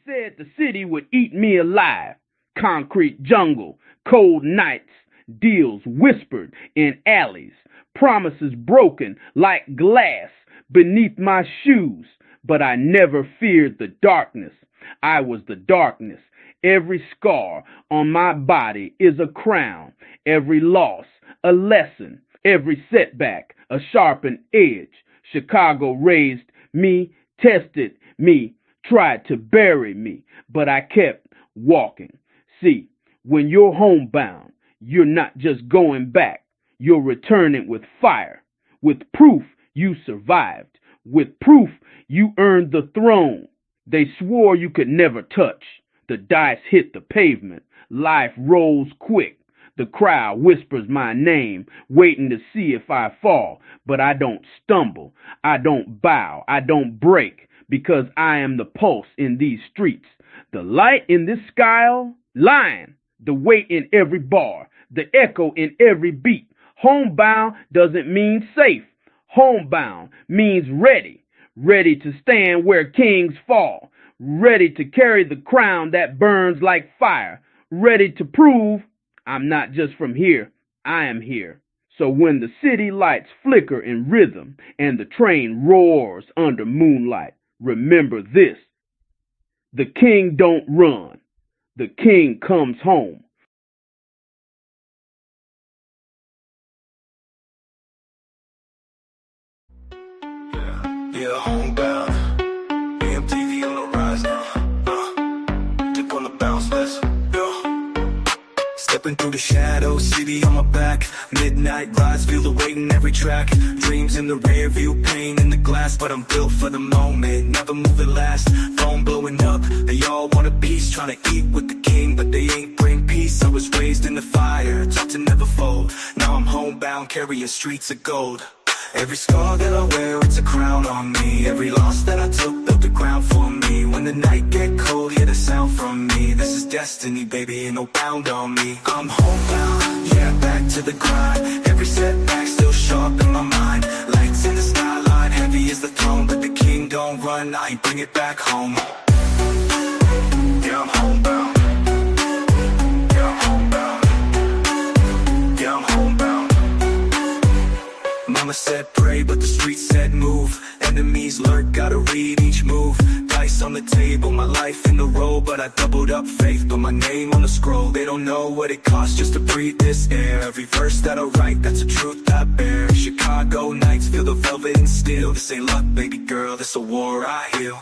said the city would eat me alive. Concrete jungle, cold nights, deals whispered in alleys, promises broken like glass beneath my shoes. But I never feared the darkness. I was the darkness. Every scar on my body is a crown. Every loss, a lesson. Every setback, a sharpened edge. Chicago raised me, tested me, tried to bury me, but I kept walking. See, when you're homebound, you're not just going back. You're returning with fire, with proof you survived, with proof you earned the throne they swore you could never touch. The dice hit the pavement. Life rolls quick. The crowd whispers my name, waiting to see if I fall. But I don't stumble. I don't bow. I don't break, because I am the pulse in these streets. The light in this sky line. The weight in every bar. The echo in every beat. Homebound doesn't mean safe. Homebound means ready. Ready to stand where kings fall. Ready to carry the crown that burns like fire. Ready to prove I'm not just from here, I am here. So when the city lights flicker in rhythm and the train roars under moonlight, remember this: the king don't run, the king comes home. Yeah, homebound. AMTV on the rise now. Dip on the bounce, let's go. Stepping through the shadows, city on my back. Midnight rides, feel the weight in every track. Dreams in the rear view, pain in the glass. But I'm built for the moment, never move it last. Phone blowing up, they all want a piece. Trying to eat with the king, but they ain't bring peace. I was raised in the fire, taught to never fold. Now I'm homebound, carrying streets of gold. Every scar that I wear, it's a crown on me. Every loss that I took built the ground for me. When the night get cold, hear the sound from me. This is destiny, baby, ain't no bound on me. I'm homebound, yeah, back to the grind. Every setback still sharp in my mind. Lights in the skyline, heavy as the throne. But the king don't run, I bring it back home. Yeah, I'm homebound. Yeah, I'm homebound. Yeah, I'm homebound. Mama said pray, but the streets said move. Enemies lurk, gotta read each move. Dice on the table, my life in the road. But I doubled up faith, put my name on the scroll. They don't know what it costs just to breathe this air. Every verse that I write, that's a truth I bear. Chicago nights, feel the velvet and steel. This ain't luck, baby girl, this a war I heal.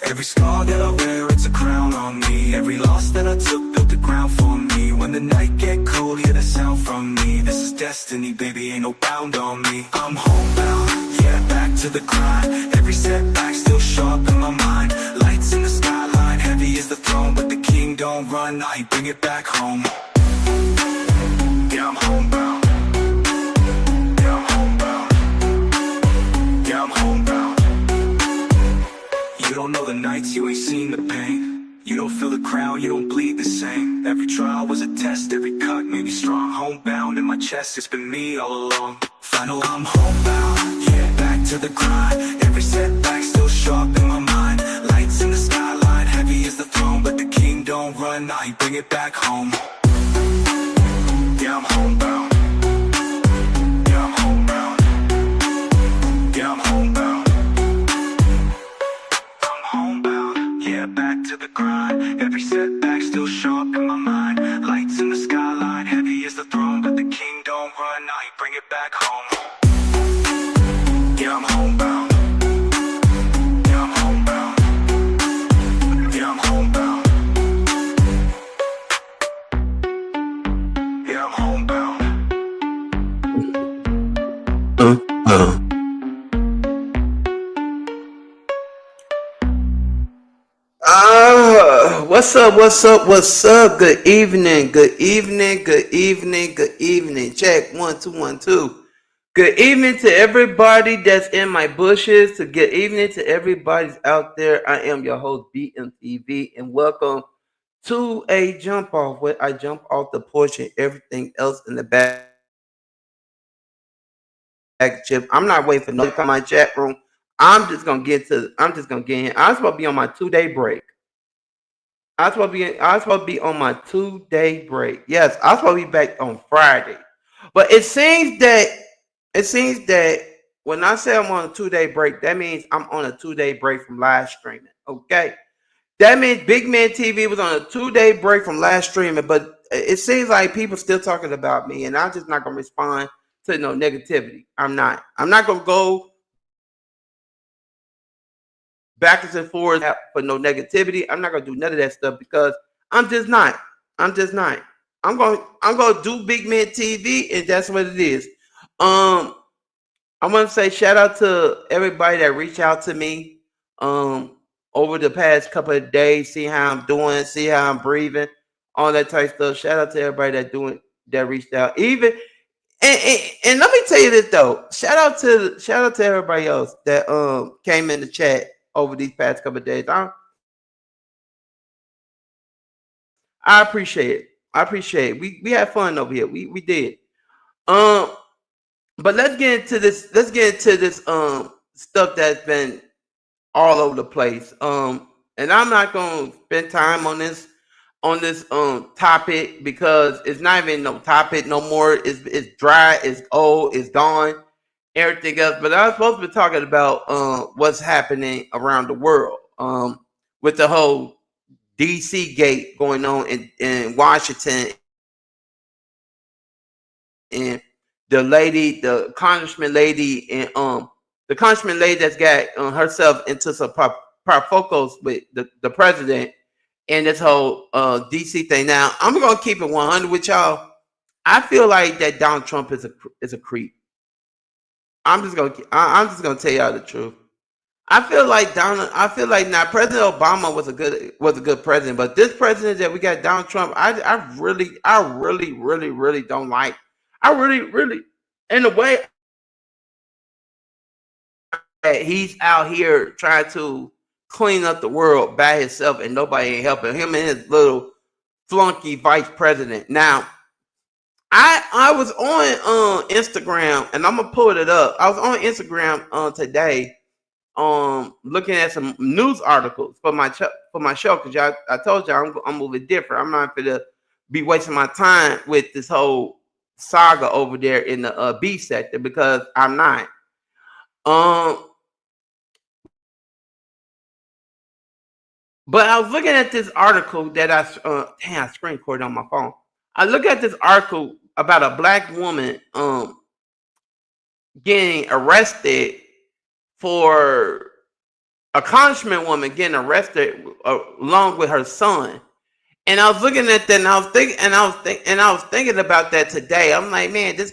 Every scar that I wear, it's a crown on me. Every loss that I took built the ground for me. When the night get cold, hear the sound from me. This is destiny, baby, ain't no bound on me. I'm homebound, yeah, back to the grind. Every setback still sharp in my mind. Lights in the skyline, heavy as the throne. But the king don't run, I bring it back home. Yeah, I'm homebound. Yeah, I'm homebound. Yeah, I'm homebound. You don't know the nights, you ain't seen the pain. You don't feel the crown, you don't bleed the same. Every trial was a test, every cut made me strong. Homebound in my chest, it's been me all along. Final, I'm homebound, yeah, back to the grind. Every setback still sharp in my mind. Lights in the skyline, heavy as the throne. But the king don't run, I bring it back home. Yeah, I'm homebound. Yeah, I'm homebound. Yeah, I'm homebound. I'm homebound, yeah, back to the grind. Every setback still sharp in my mind. Lights in the skyline, heavy as the throne. But the king don't run, I bring it back home. Yeah, I'm homebound. Yeah, I'm homebound. Yeah, I'm homebound. Yeah, I'm homebound. What's up? What's up? What's up? Good evening. Good evening. Good evening. Good evening. Check 1 2 1 2. Good evening to everybody that's in my bushes. To good evening to everybody's out there. I am your host BMTV, and welcome to a jump off where I jump off the porch and everything else in the back chip. I'm not waiting for nobody to come in my chat room. I'm just gonna get in. I'm supposed to be on my 2-day break. I was supposed to be on my 2 day break. Yes, I was supposed to be back on Friday. But it seems that when I say I'm on a 2 day break, that means I'm on a 2 day break from live streaming. Okay. That means Big Man TV was on a 2 day break from live streaming, but it seems like people still talking about me, and I'm just not gonna respond to no negativity. I'm not. I'm not gonna go backwards and forwards for no negativity. I'm not gonna do none of that stuff because I'm just not. I'm just not. I'm gonna do Big Man TV, and that's what it is. Um, I want to say shout out to everybody that reached out to me um over the past couple of days, see how I'm doing, see how I'm breathing, all that type of stuff. Shout out to everybody that reached out. Even and let me tell you this though. Shout out to everybody else that came in the chat over these past couple of days. I appreciate it. I appreciate it. We had fun over here. We did. Um but let's get into this stuff that's been all over the place. And I'm not gonna spend time on this topic because it's not even no topic no more. It's dry, it's old, it's gone, everything else. But I was supposed to be talking about what's happening around the world. With the whole DC gate going on in Washington and the congressman lady and the congressman lady that's got herself into some focus with the president and this whole DC thing. Now I'm gonna keep it 100 with y'all. I feel like that Donald Trump is a creep. I'm just gonna tell y'all the truth. I feel like now President Obama was a good president, but this president that we got Donald Trump, I really don't like. I really in the way that he's out here trying to clean up the world by himself and nobody ain't helping him and his little flunky vice president. Now, I was on Instagram and I'm gonna pull it up. I was on Instagram today looking at some news articles for my show because I told y'all I'm moving different. I'm not gonna be wasting my time with this whole saga over there in the B sector because I'm not. Um, but I was looking at this article that I screen recorded on my phone. I look at this article about a black woman getting arrested for a congressman woman getting arrested along with her son. And I was looking at that, and I was thinking about that today. I'm like, man, this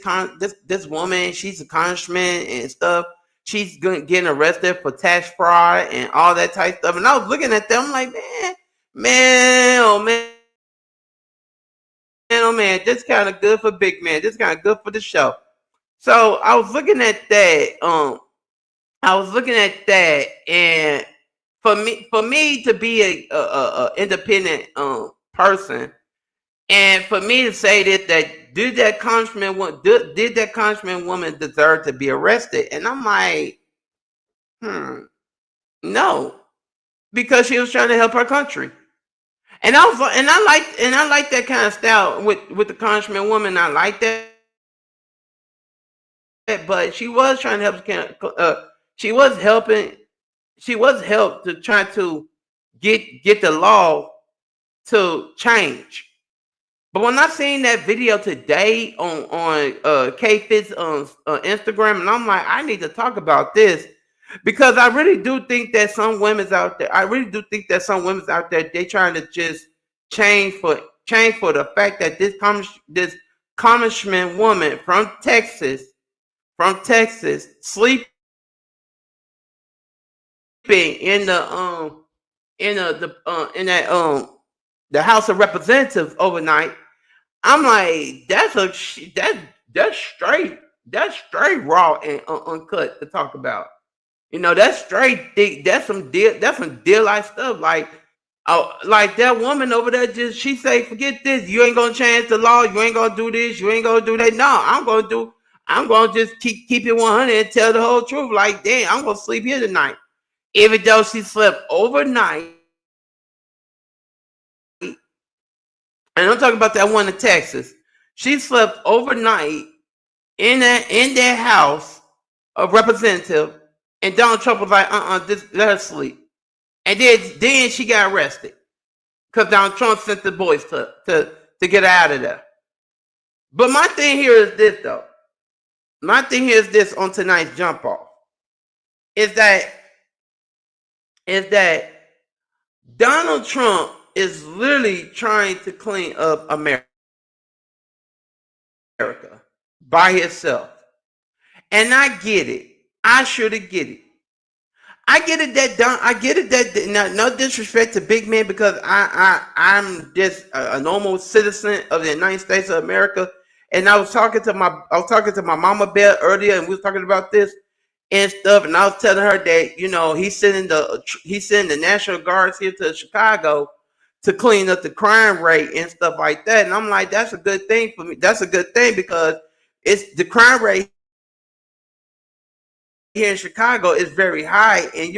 woman, she's a congressman and stuff. She's getting arrested for tax fraud and all that type of stuff. And I was looking at them, I'm like, man, oh man, this kind of good for big man. This kind of good for the show. So I was looking at that. And for me to be a independent person, and for me to say that did that congressman woman deserve to be arrested? And I'm like, no, because she was trying to help her country. And I like that kind of style with the congressman woman. I like that, but she was trying to she was helping. She was helped to try to get the law to change. But when I seen that video today on K Fit's Instagram, and I'm like, I need to talk about this because I really do think that some women's out there. I really do think that some women's out there they trying to just change for the fact that this congressman woman from Texas sleeping in the House of Representatives overnight. I'm like, that's straight raw and uncut to talk about. You know, that's straight thick. That's some deal like stuff. Like, oh, like that woman over there just she say, forget this. You ain't gonna change the law. You ain't gonna do this. You ain't gonna do that. No, I'm gonna just keep it 100 and tell the whole truth. Like, damn, I'm gonna sleep here tonight. Even though she slept overnight and I'm talking about that one in Texas. She slept overnight in that house of representative, and Donald Trump was like, this let her sleep. And then she got arrested because Donald Trump sent the boys to get her out of there. But my thing here is this though. My thing here is this on tonight's jump off. Is that Donald Trump is literally trying to clean up America by himself. And I get it. I should get it. I get it that no disrespect to big man, because I'm just a normal citizen of the United States of America. And I was talking to my mama Bell earlier, and we was talking about this and stuff, and I was telling her that he's sending the National Guards here to Chicago to clean up the crime rate and stuff like that. And I'm like, that's a good thing for me. That's a good thing because it's the crime rate here in Chicago is very high, and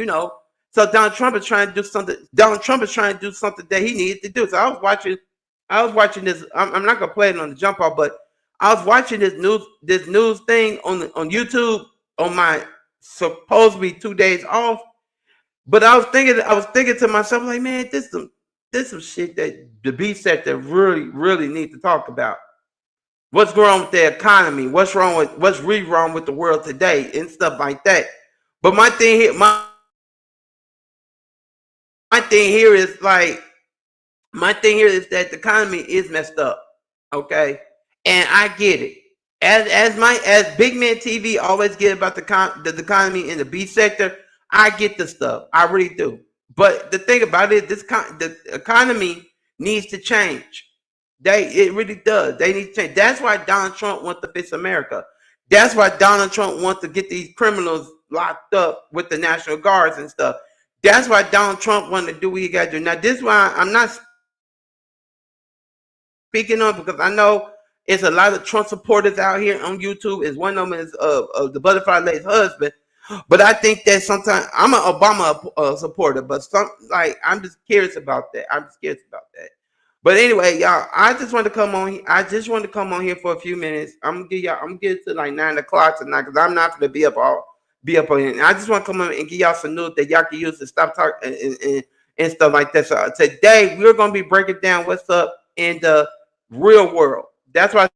so Donald Trump is trying to do something. Donald Trump is trying to do something that he needed to do. So I was watching this. I'm not gonna play it on the jump off, but I was watching this news thing on YouTube on my supposedly 2 days off. But I was thinking to myself, like, man, this some shit that the B sector really need to talk about. What's wrong with the economy? What's really wrong with the world today and stuff like that. But my thing here, my thing here is that the economy is messed up. Okay, and I get it. As Big Man TV always get about the economy in the B sector, I get the stuff. I really do. But the thing about it, the economy needs to change. It really does. They need to change. That's why Donald Trump wants to fix America. That's why Donald Trump wants to get these criminals locked up with the National Guards and stuff. That's why Donald Trump wanted to do what he got to do. Now, this is why I'm not speaking on, because I know it's a lot of Trump supporters out here on YouTube. Is one of them is the Butterfly Lady's husband. But I think that sometimes I'm an Obama supporter, but I'm just curious about that. But anyway, y'all, I just want to come on. I just want to come on here for a few minutes. I'm gonna get to like 9 o'clock tonight, because I'm not gonna be up on here. I just want to come on and give y'all some news that y'all can use to stop talking and stuff like that. So today we're gonna be breaking down what's up in the real world. That's why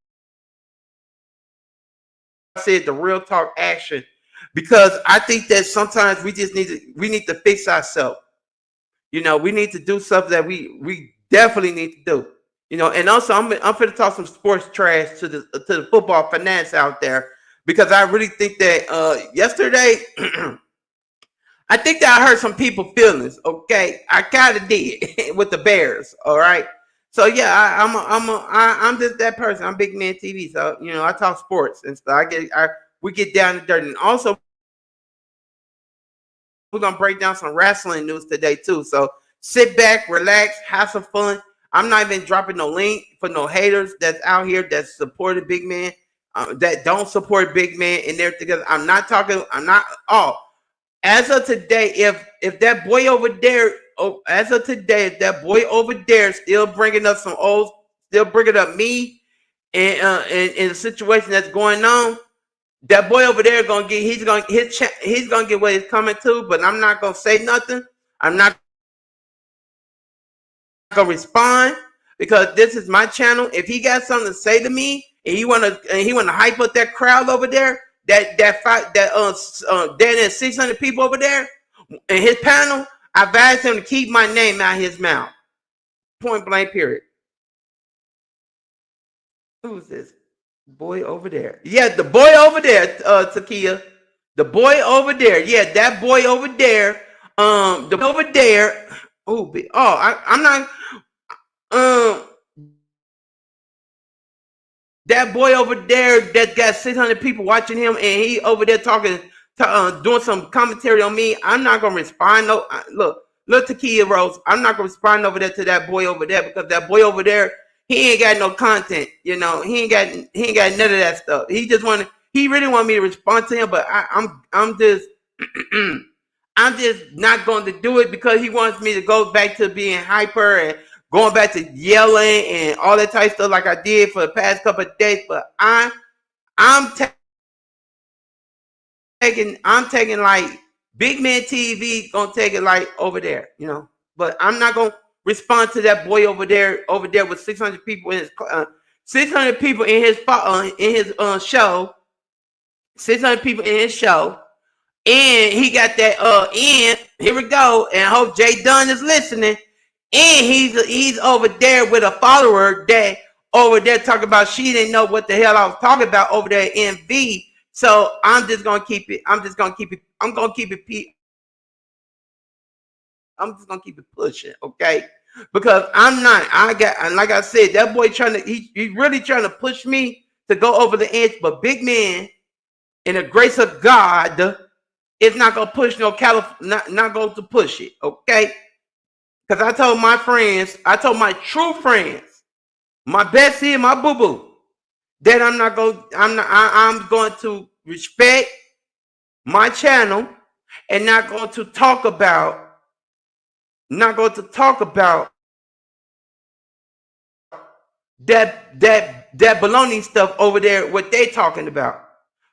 I said the real talk action, because I think that sometimes we need to fix ourselves. We need to do stuff that we definitely need to do. And also I'm going to talk some sports trash to the football finance out there, because I really think that yesterday I think that I hurt some people's feelings. Okay, I kind of did with the Bears. All right. So yeah, I'm just that person. I'm Big Man TV. So I talk sports and stuff. We get down to dirt, and also we're gonna break down some wrestling news today too. So sit back, relax, have some fun. I'm not even dropping no link for no haters that's out here that supported Big Man, that don't support Big Man, and they're together. I'm not. As of today, if that boy over there, if that boy over there still bringing up still bringing up me, and in the situation that's going on, that boy over there he's gonna get what he's coming to. But I'm not gonna say nothing. I'm not gonna respond, because this is my channel. If he got something to say to me and he wanna hype up that crowd over there, that 600 people over there in his panel, I advise him to keep my name out of his mouth. Point blank, period. Who's this boy over there? Yeah, the boy over there, Takia. The boy over there. Yeah, that boy over there. The boy over there. I'm not. That boy over there that got 600 people watching him, and he over there talking, doing some commentary on me. I'm not gonna respond. No, look, Takia Rose. I'm not gonna respond over there to that boy over there, because that boy over there, he ain't got no content. He ain't got none of that stuff. He really wanted me to respond to him, but I'm just I'm just not going to do it, because he wants me to go back to being hyper and going back to yelling and all that type of stuff like I did for the past couple of days. But I'm taking like Big Man TV gonna take it like over there, you know. But I'm not gonna respond to that boy over there with 600 people in his 600 people in his show, 600 people in his show, and he got that in. Here we go, and I hope Jay Dunn is listening. And he's over there with a follower that over there talking about she didn't know what the hell I was talking about over there in V. So I'm just gonna keep it. I'm just gonna keep it. I'm just gonna keep it pushing, okay? Because I'm not. And like I said, that boy he's really trying to push me to go over the edge. But Big Man, in the grace of God, is not gonna push not going to push it, okay? Because I told my friends, I told my true friends, my bestie and my boo boo, that I'm going to respect my channel and not going to talk about that baloney stuff over there, what they talking about.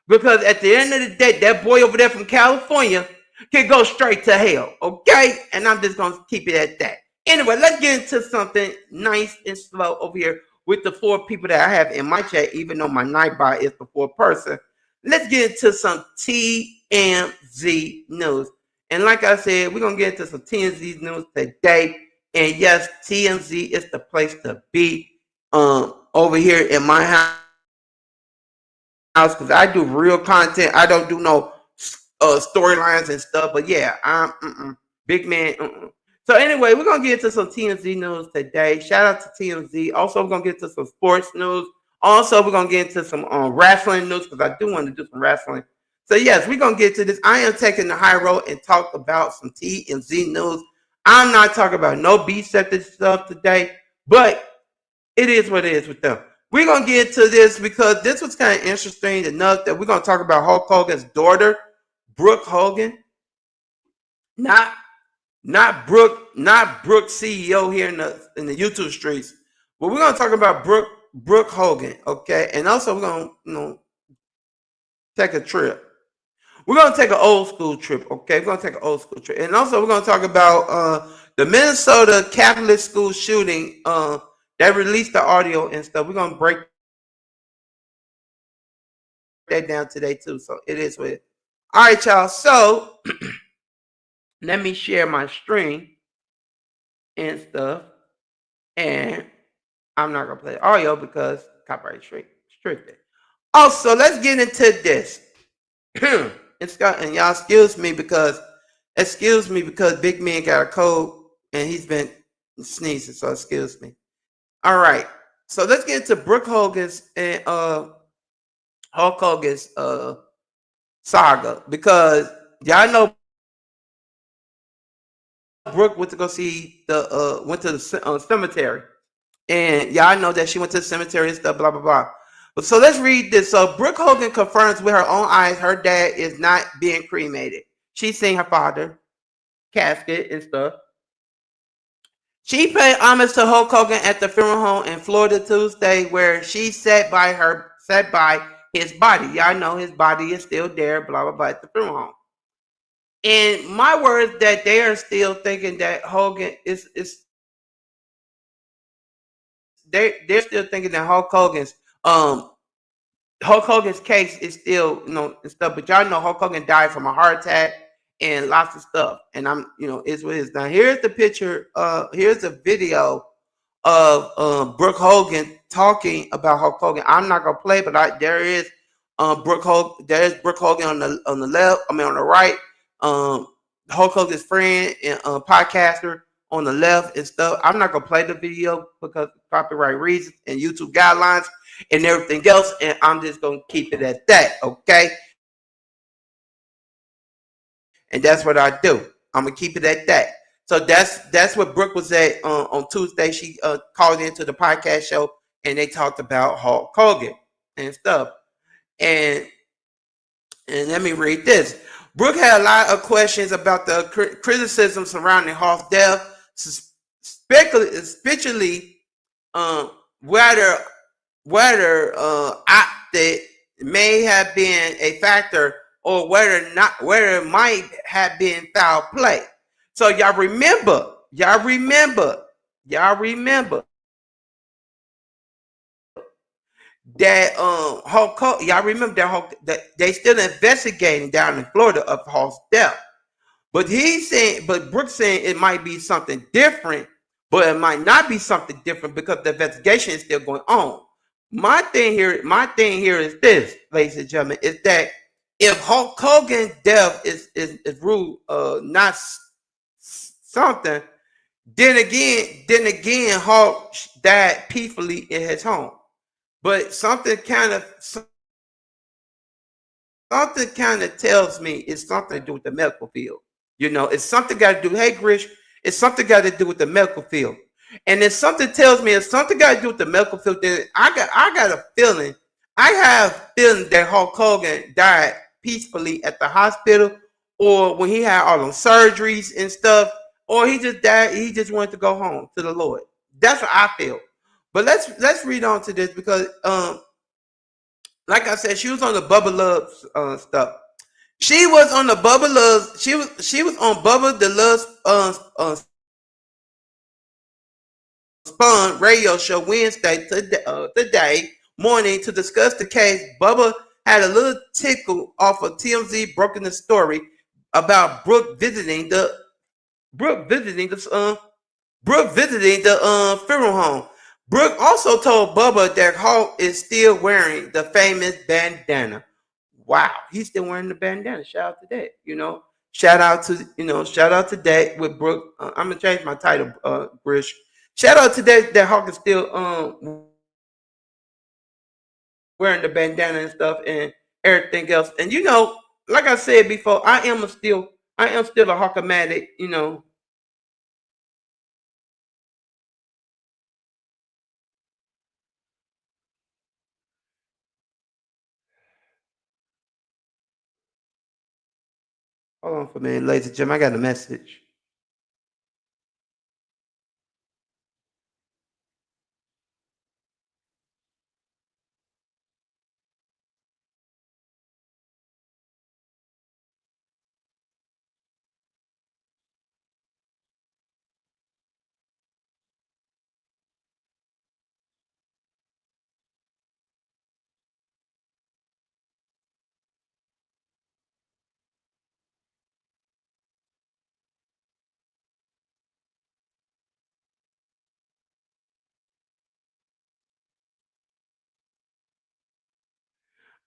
Because at the end of the day, that boy over there from California can go straight to hell, okay? And I'm just gonna keep it at that. Anyway, let's get into something nice and slow over here with the 4 people that I have in my chat, even though my Nightbot is the 4th person. Let's get into some TMZ news. And like I said, we're gonna get into some TMZ news today. And yes, TMZ is the place to be over here in my house because I do real content. I don't do no storylines and stuff. But yeah, I'm Big Man. So anyway, we're gonna get into some TMZ news today. Shout out to TMZ. Also, we're gonna get to some sports news. Also, we're gonna get into some wrestling news because I do want to do some wrestling. So yes, we're gonna get to this. I am taking the high road and talk about some TMZ news. I'm not talking about no B-sector stuff today, but it is what it is with them. We're gonna get into this because this was kind of interesting enough that we're gonna talk about Hulk Hogan's daughter, Brooke Hogan. Not Brooke CEO here in the YouTube streets. But we're gonna talk about Brooke Hogan, okay? And also we're gonna take a trip. We're gonna take an old school trip, okay? We're gonna take an old school trip. And also we're gonna talk about the Minnesota Catholic school shooting. They released the audio and stuff. We're gonna break that down today too. So it is what it. All right, y'all. So let me share my screen and stuff. And I'm not gonna play audio because copyright restricted. Also, let's get into this. And y'all excuse me because Big Man got a cold and he's been sneezing. So excuse me. All right. So let's get into Brooke Hogan's and Hulk Hogan's saga because y'all know Brooke went to go see went to the cemetery, and y'all know that she went to the cemetery and stuff, blah blah blah. But so let's read this. So Brooke Hogan confirms with her own eyes her dad is not being cremated. She's seen her father casket and stuff. She paid homage to Hulk Hogan at the funeral home in Florida Tuesday, where she sat by his body. Y'all know his body is still there, blah blah blah, at the funeral home. In my words, that they are still thinking that Hogan is they're still thinking that Hulk Hogan's case is still and stuff. But y'all know Hulk Hogan died from a heart attack and lots of stuff. And it's what it is. Now here's the picture. Here's a video of Brooke Hogan talking about Hulk Hogan. I'm not gonna play, but there is Brooke Hogan. There is Brooke Hogan on the left. On the right. Hulk Hogan's friend and podcaster on the left and stuff. I'm not gonna play the video because of copyright reasons and YouTube guidelines and everything else, and I'm just gonna keep it at that, okay? And that's what I do. I'm gonna keep it at that. So that's what Brooke was at on Tuesday. She called into the podcast show and they talked about Hulk Hogan and stuff. And let me read this. Brooke had a lot of questions about the criticism surrounding Hulk's death, especially whether that may have been a factor or whether it might have been foul play. So y'all remember that y'all remember that they still investigating down in Florida of Hulk's death. But Brooks saying it might be something different, but it might not be something different because the investigation is still going on. My thing here is this, ladies and gentlemen, is that if Hulk Hogan's death is ruled not something, then again, Hulk died peacefully in his home. But something kind of tells me it's something to do with the medical field. It's something got to do. Hey, Grish, it's something got to do with the medical field. And if something tells me it's something got to do with the medical field, then I got a feeling. I have a feeling that Hulk Hogan died peacefully at the hospital, or when he had all them surgeries and stuff, or he just died. He just wanted to go home to the Lord. That's what I feel. But let's read on to this because like I said, she was on the Bubba Love stuff. She was on the Bubba Love. She was on Bubba the Love Spun radio show Wednesday today morning to discuss the case. Bubba had a little tickle off of TMZ broken the story about Brooke visiting the funeral home. Brooke also told Bubba that Hulk is still wearing the famous bandana. Wow, he's still wearing the bandana. Shout out to that. Shout out to that with Brooke. I'm gonna change my title, Grish. Shout out to that Hulk is still wearing the bandana and stuff and everything else. And like I said before, I am still a Hulkamatic. Hold on for a minute, ladies and gentlemen. I got a message.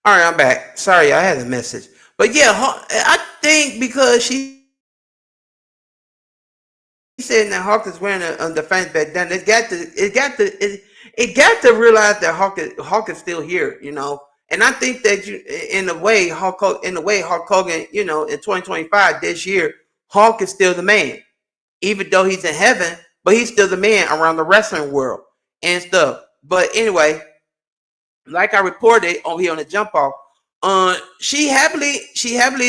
All right, I'm back. Sorry, I had a message. But yeah, I think because she said that Hawk is wearing the fans back then, it got to realize that Hawk is still here. And I think that in a way, Hulk Hogan, in 2025 this year, Hawk is still the man, even though he's in heaven, but he's still the man around the wrestling world and stuff. But anyway, like I reported on here on the jump off, she heavily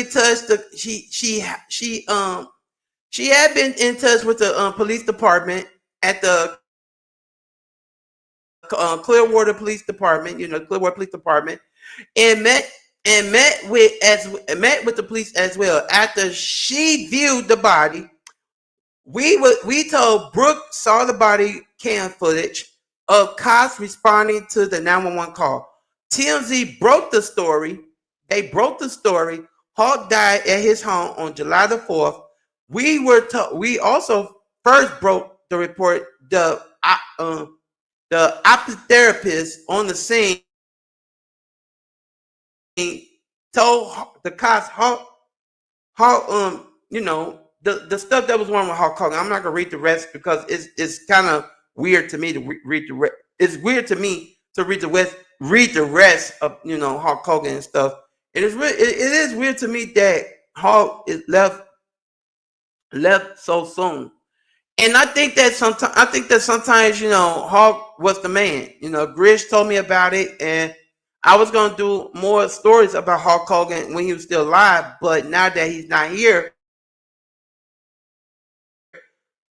touched the she had been in touch with the police department at the Clearwater Police Department, Clearwater Police Department, and met with the police as well. After she viewed the body, we told Brooke saw the body cam footage of cops responding to the 911 call. TMZ broke the story. They broke the story. Hawk died at his home on July the 4th. We also first broke the report. The therapist on the scene told the cops how the stuff that was wrong with Hulk Hogan. I'm not gonna read the rest because it's kind of weird to me to read the rest. It's weird to me to read the rest of Hulk Hogan and stuff. It is weird to me that Hulk is left so soon. And I think that sometimes Hulk was the man. Grish told me about it, and I was gonna do more stories about Hulk Hogan when he was still alive. But now that he's not here,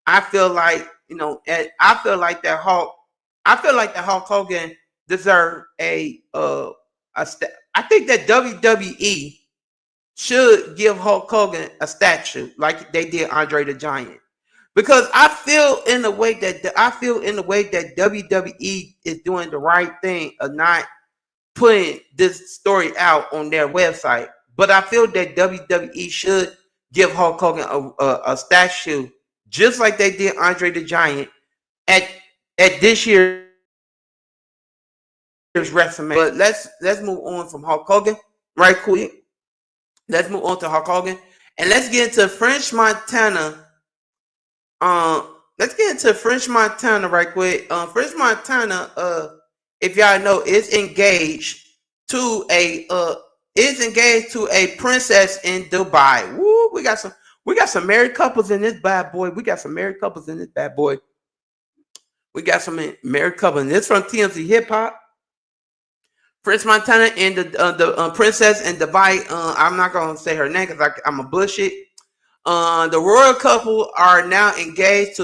I feel like and I feel like that Hulk Hogan deserved I think that WWE should give Hulk Hogan a statue like they did Andre the Giant. Because I feel in the way that WWE is doing the right thing of not putting this story out on their website. But I feel that WWE should give Hulk Hogan a statue, just like they did Andre the Giant at this year's WrestleMania. But let's move on from Hulk Hogan right quick. Let's move on to Hulk Hogan, and let's get into French Montana. Let's get into French Montana right quick. French Montana, if y'all know, is engaged to a princess in Dubai. Woo, we got some married couples in this bad boy. We got some married couples in this bad boy. We got some married couples. And this from TMZ Hip Hop. French Montana and the princess in Dubai. I'm not gonna say her name because I'm a bullshit. The royal couple are now engaged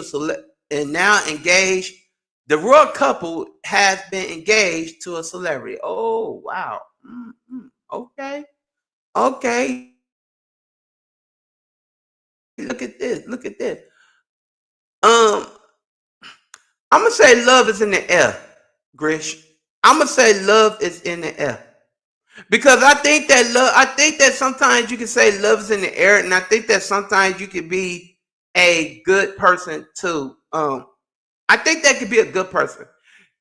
The royal couple has been engaged to a celebrity. Oh wow. Okay. Okay. Look at this. Look at this. I'm gonna say love is in the air, Grish. I'm gonna say love is in the air. Because I think that sometimes you can say love is in the air, and I think that sometimes you can be a good person too. I think that could be a good person.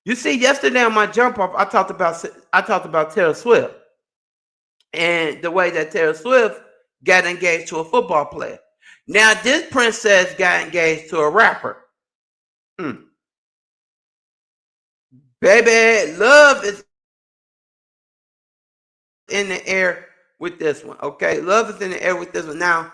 You see, yesterday on my jump off, I talked about Taylor Swift and the way that Taylor Swift got engaged to a football player. Now this princess got engaged to a rapper. Baby, love is in the air with this one. Okay, love is in the air with this one. Now,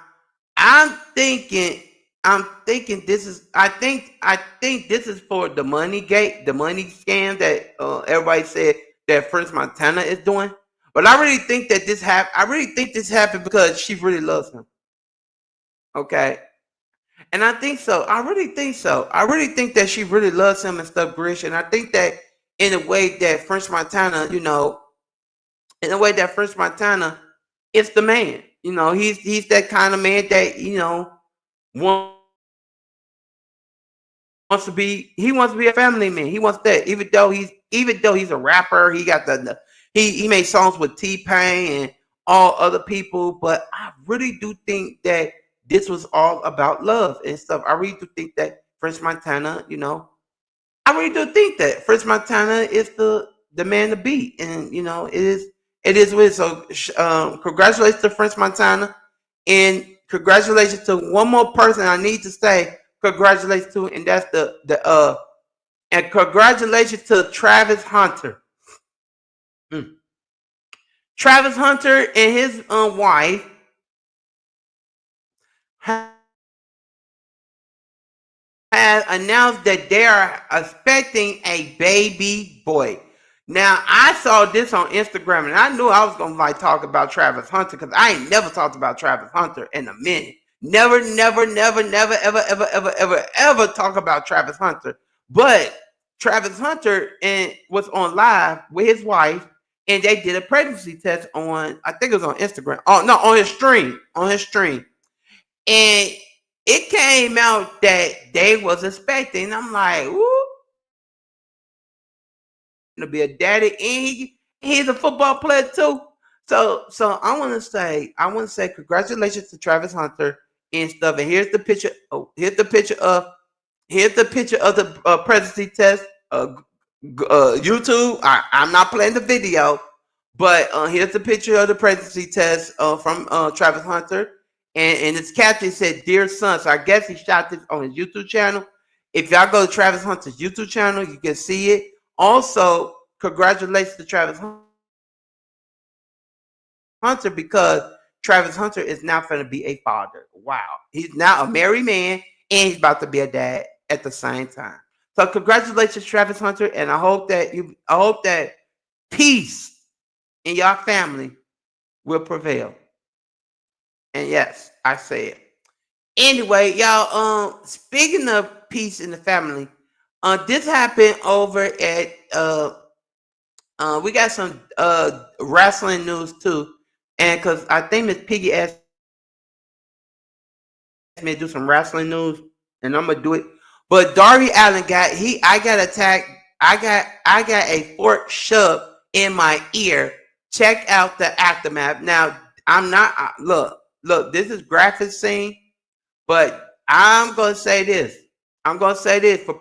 I'm thinking I think this is for the money gate, the money scam that everybody said that French Montana is doing. But I really think that this happened. I really think this happened because she really loves him. Okay. And I think so. I really think so. I really think that she really loves him and stuff, Grish. And I think that in a way that French Montana, is the man. He's that kind of man that wants he wants to be a family man. He wants that. Even though he's a rapper, he got he made songs with T-Pain and all other people. But I really do think that this was all about love and stuff. I really do think that French Montana, I really do think that French Montana is the man to beat, and it is what it is. So congratulations to French Montana, and congratulations to one more person I need to say congratulations to, and that's and congratulations to Travis Hunter. Travis Hunter and his wife has announced that they are expecting a baby boy. Now, I saw this on Instagram, and I knew I was going to talk about Travis Hunter because I ain't never talked about Travis Hunter in a minute. Never, ever talk about Travis Hunter. But Travis Hunter was on live with his wife, and they did a pregnancy test on, I think it was on Instagram. Oh, no, on his stream. And it came out that they was expecting. I'm like, woo. To be a daddy, and he's a football player too. So I want to say congratulations to Travis Hunter and stuff. And here's the picture. Here's the picture of the pregnancy test. YouTube. I'm not playing the video, but here's the picture of the pregnancy test from Travis Hunter, and its caption said, "Dear son." So I guess he shot this on his YouTube channel. If y'all go to Travis Hunter's YouTube channel, you can see it. Also, congratulations to Travis Hunter because Travis Hunter is now going to be a father. Wow. He's now a married man and he's about to be a dad at the same time. So congratulations, Travis Hunter, and I hope that peace in your family will prevail. And yes, I say it. Anyway, y'all, speaking of peace in the family. This happened over at we got some wrestling news too, and because I think Miss Piggy asked me to do some wrestling news, and I'm gonna do it. But Darby Allen I got attacked. I got a fork shoved in my ear. Check out the aftermath. Now I'm not look. This is graphic scene, but I'm gonna say this. I'm gonna say this for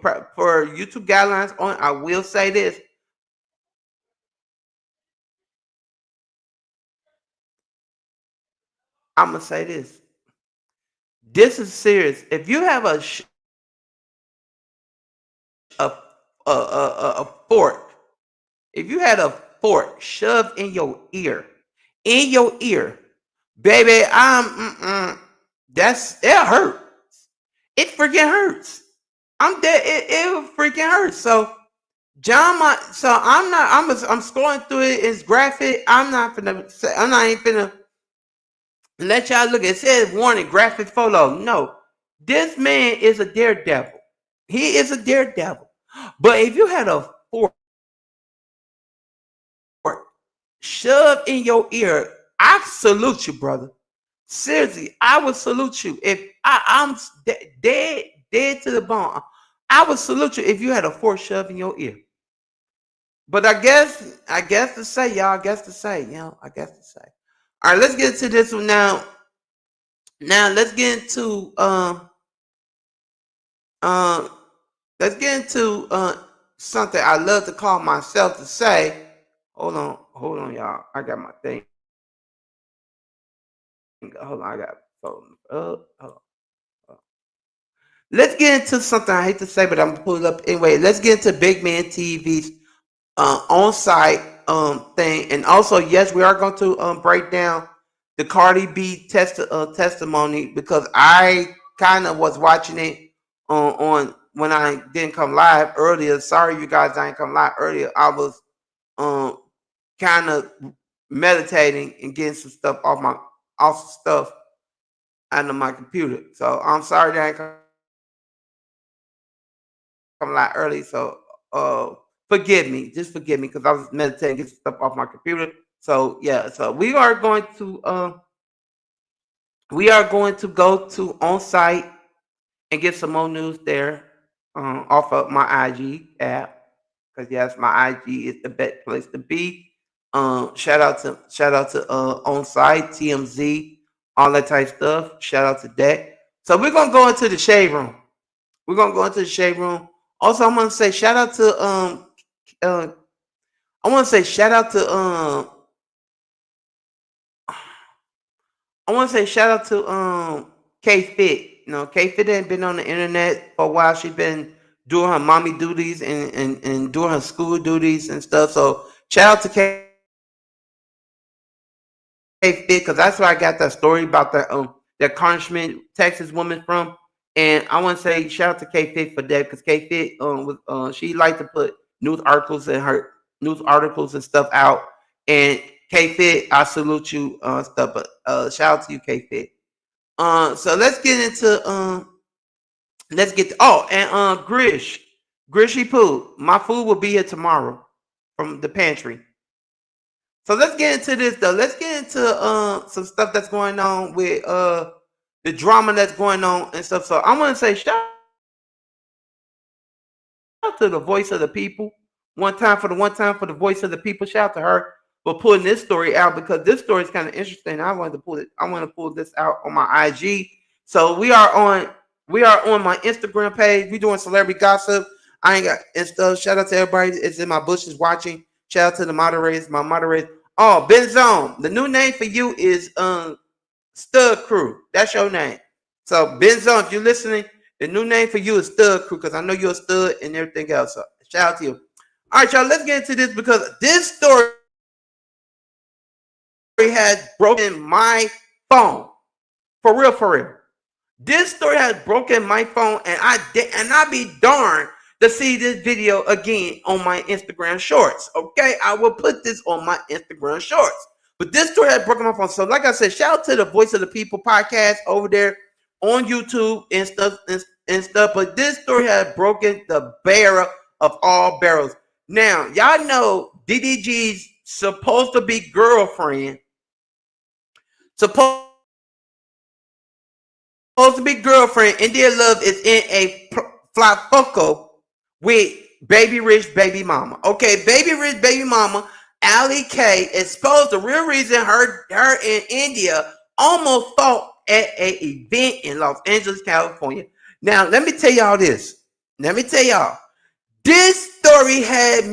YouTube guidelines on. I will say this. I'm gonna say this. This is serious. If you have a fork, if you had a fork shoved in your ear, baby, that's it hurt. It freaking hurts. I'm dead. It freaking hurts. So so I'm scrolling through it. It's graphic. I'm not even finna let y'all look. It says warning, graphic photo. No, this man is a daredevil. He is a daredevil. But if you had a fork shoved in your ear, I salute you, brother. Seriously, I would salute you. If I'm dead to the bone, I would salute you if you had a fork shoved in your ear. But I guess to say, y'all, I guess to say. All right, let's get into this one now. Now let's get into uh let's get into something I love to call myself to say. Hold on, y'all. I got my thing. Hold on, I got phone. Let's get into something I hate to say, but I'm gonna pull it up anyway. Let's get into Big Man TV's on-site thing, and also yes, we are going to break down the Cardi B testimony because I kind of was watching it on when I didn't come live earlier. Sorry, you guys, I didn't come live earlier. I was um kind of meditating and getting some stuff off stuff out of my computer. So I'm sorry that I didn't come live early. So forgive me, just forgive me because I was meditating, get stuff off my computer. So yeah, so we are going to go to on site and get some more news there off of my IG app because yes, my IG is the best place to be. Shout out to on site TMZ, all that type stuff. Shout out to that. So we're gonna go into the shade room. We're gonna go into the shade room. Also, I'm gonna say shout out to uh I want to say shout out to I want to say shout out to K Fit. You know, K Fit ain't been on the internet for a while. She's been doing her mommy duties and doing her school duties and stuff. So shout out to Fit because that's where I got that story about that Congressman Texas woman from. And I want to say shout out to K Fit for that because K Fit was she liked to put news articles and her news articles and stuff out. And K Fit, I salute you stuff. But shout out to you, K Fit. So let's get to, oh and Grishy Poo. My food will be here tomorrow from the pantry. So let's get into this though. Let's get into some stuff that's going on with the drama that's going on and stuff. So I want to say shout out to the voice of the people. One time for the voice of the people. Shout out to her for pulling this story out because this story is kind of interesting. I wanted to pull it. I want to pull this out on my IG. So we are on my Instagram page. We doing celebrity gossip. I ain't got and stuff. Shout out to everybody that's in my bushes watching. Shout out to the moderators, my moderators. Oh, Benzone. The new name for you is Stud Crew. That's your name. So Benzone, if you're listening, the new name for you is Stud Crew because I know you're a stud and everything else. So shout out to you. All right, y'all. Let's get into this because this story has broken my phone for real, for real. This story has broken my phone, and I be darned to see this video again on my Instagram Shorts. Okay, I will put this on my Instagram Shorts. But this story has broken my phone. So, like I said, shout out to the Voice of the People podcast over there. on YouTube and stuff. But this story has broken the barrel of all barrels. Now, y'all know DDG's supposed to be girlfriend, supposed to be girlfriend, India Love is in a flafoco with Baby Rich Baby Mama. Okay, Baby Rich Baby Mama, Ali K, exposed the real reason her and India almost fought at an event in Los Angeles, California. Now, let me tell y'all this. Let me tell y'all. This story had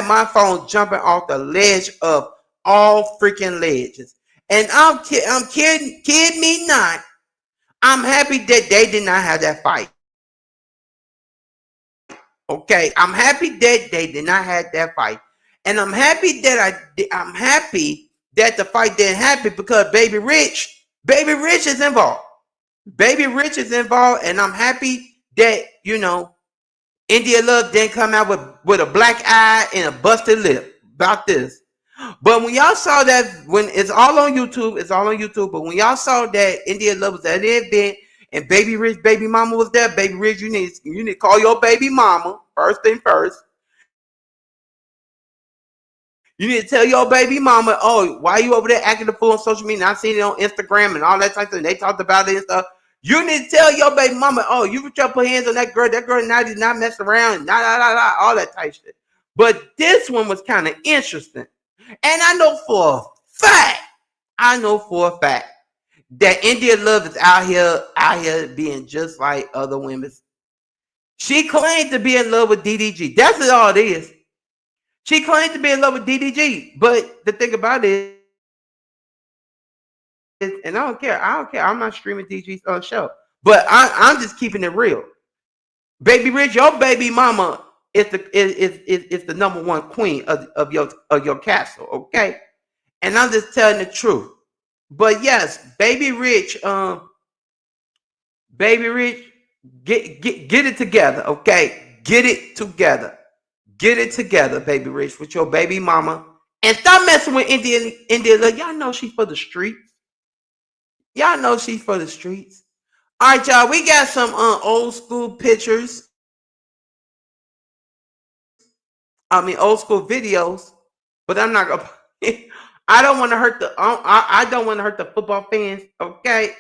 my phone jumping off the ledge of all freaking ledges. And I'm kidding me not. I'm happy that they did not have that fight. Okay, I'm happy that they did not have that fight, and I'm happy that the fight didn't happen because Baby Rich is involved. Baby Rich is involved, and I'm happy that India Love didn't come out with a black eye and a busted lip about this. But when y'all saw that, when it's all on YouTube, But when y'all saw that India Love was at the event and Baby Rich Baby Mama was there, Baby Rich, you need to call your baby mama first thing first. You need to tell your baby mama, oh, why you over there acting the fool on social media? I seen it on Instagram and all that type of thing. They talked about it and stuff. You need to tell your baby mama, oh, you try to put hands on that girl. That girl now did not mess around. All that type shit. But this one was kind of interesting. And I know for a fact that India Love is out here being just like other women. She claimed to be in love with DDG. That's all it is. She claimed to be in love with DDG. But the thing about it is, and I don't care. I'm not streaming DDG's show. But I'm just keeping it real. Baby Rich, your baby mama is the number one queen of your castle, okay? And I'm just telling the truth. But yes, Baby Rich, get it together, okay? Get it together. Get it together, Baby Rich, with your baby mama. And stop messing with India. Y'all know she's for the streets. All right, y'all, we got some old school pictures. Old school videos. But I'm not gonna I don't want to hurt I don't want to hurt the football fans, okay?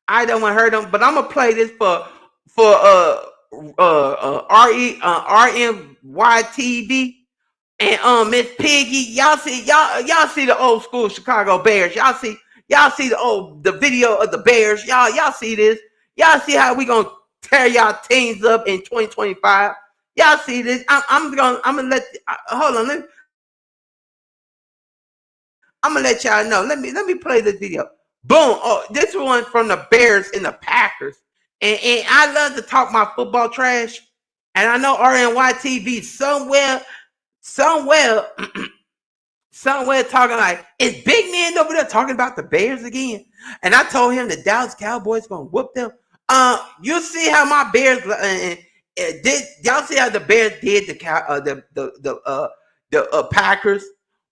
I don't want to hurt them, but I'm gonna play this for RMYTV and Miss Piggy. Y'all see the old school Chicago Bears. Y'all see the video of the Bears. Y'all see this. Y'all see how we gonna tear y'all teams up in 2025. Y'all see this. I'm gonna let hold on. I'm gonna let y'all know. Let me play this video. Boom. Oh, this one from the Bears and the Packers. And I love to talk my football trash. And I know RNYTV somewhere talking like, is Big Man over there talking about the Bears again? And I told him the Dallas Cowboys gonna whoop them. You see how my Bears did? Y'all see how the Bears did the Packers?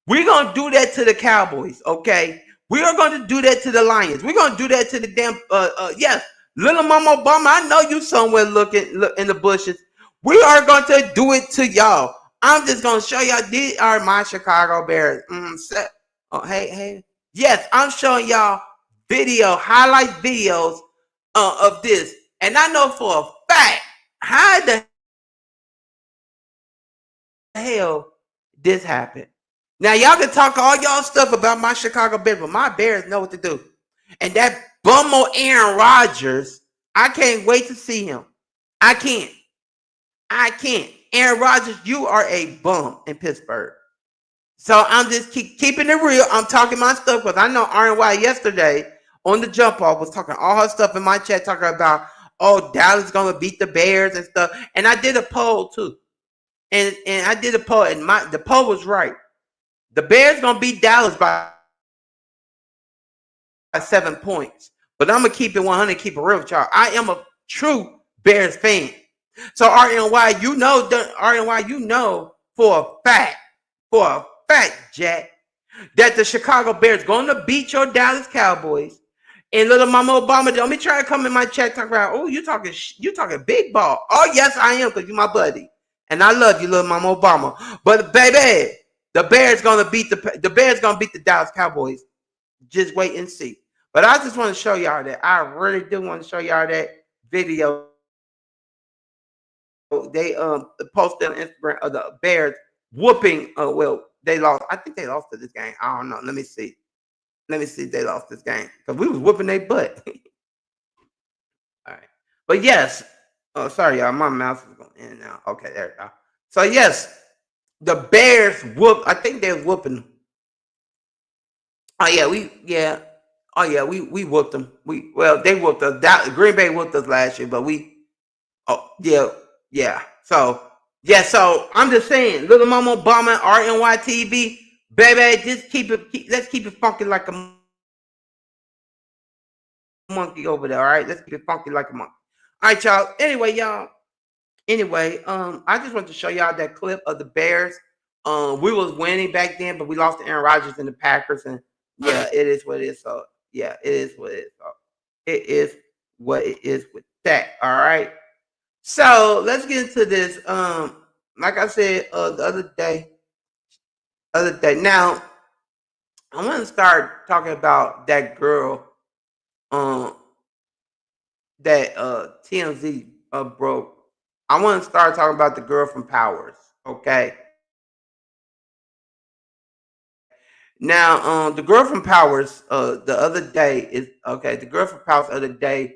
We're going to do that to the Cowboys, okay? We are going to do that to the Lions. We're going to do that to the damn, yes, Little Mama Obama, I know you somewhere look in the bushes. We are going to do it to y'all. I'm just going to show y'all, these are my Chicago Bears. Hey. Yes, I'm showing y'all highlight videos of this. And I know for a fact, how the hell this happened. Now, y'all can talk all y'all stuff about my Chicago Bears, but my Bears know what to do. And that bummo Aaron Rodgers, I can't wait to see him. I can't. Aaron Rodgers, you are a bum in Pittsburgh. So I'm just keeping it real. I'm talking my stuff because I know RNY yesterday on the jump off was talking all her stuff in my chat, talking about, oh, Dallas going to beat the Bears and stuff. And I did a poll too. And I did a poll, and the poll was right. The Bears gonna beat Dallas by 7 points. But I'm gonna keep it 100, keep it real with y'all. I am a true Bears fan. So RNY, you know for a fact, Jack, that the Chicago Bears gonna beat your Dallas Cowboys And little Mama Obama, don't be trying to come in my chat talking about, oh, you talking big ball. Oh, yes, I am, because you my buddy. And I love you, little Mama Obama. But baby, the Bears gonna beat the Dallas Cowboys. Just wait and see. But I just want to show y'all that. I really do want to show y'all that video. They posted on Instagram of the Bears whooping. Well, they lost. I think they lost to this game. I don't know. Let me see. Let me see if they lost this game because we was whooping their butt. All right. But yes. Oh, sorry, y'all. My mouse is going in and out. Okay, there we go. So yes, the Bears whoop. I think they're whooping. Oh yeah, we whooped them. They whooped us. Green Bay whooped us last year, but yeah. So I'm just saying, little Mama Obama, RNYTV, baby, just let's keep it funky like a monkey over there. All right, let's keep it funky like a monkey. All right, y'all. Anyway, I just want to show y'all that clip of the Bears. We was winning back then, but we lost to Aaron Rodgers and the Packers, and yeah, it is what it is. So yeah, it is what it is. So it is what it is with that. All right. So let's get into this. Like I said the other day. Now I want to start talking about that girl. That TMZ broke. I want to start talking about the girl from Powers. Okay. Now, the girl from Powers, the other day is okay. The girl from Powers, the other day,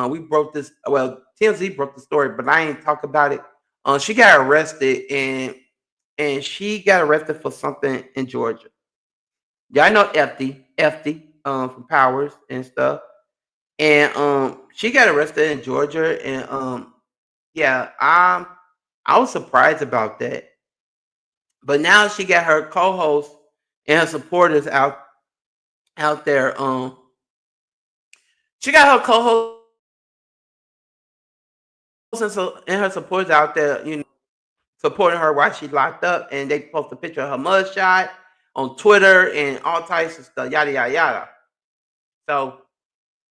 we broke this. Well, TMZ broke the story, but I ain't talk about it. She got arrested, and she got arrested for something in Georgia. Yeah, I know Efty, from Powers and stuff, and she got arrested in Georgia, and yeah, I was surprised about that. But now she got her co-host and her supporters out there. She got her co-host and her supporters out there, supporting her while she locked up, and they post a picture of her mugshot on Twitter and all types of stuff, yada yada yada. So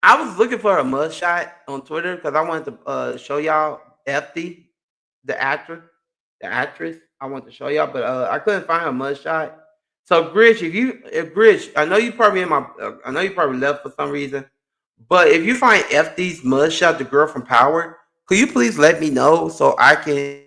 I was looking for her mugshot on Twitter because I wanted to show y'all Efty, the actress, I want to show y'all, but I couldn't find her mugshot. So, Grinch, if Grinch, I know you probably left for some reason, but if you find FD's mugshot, the girl from Power, could you please let me know so I can,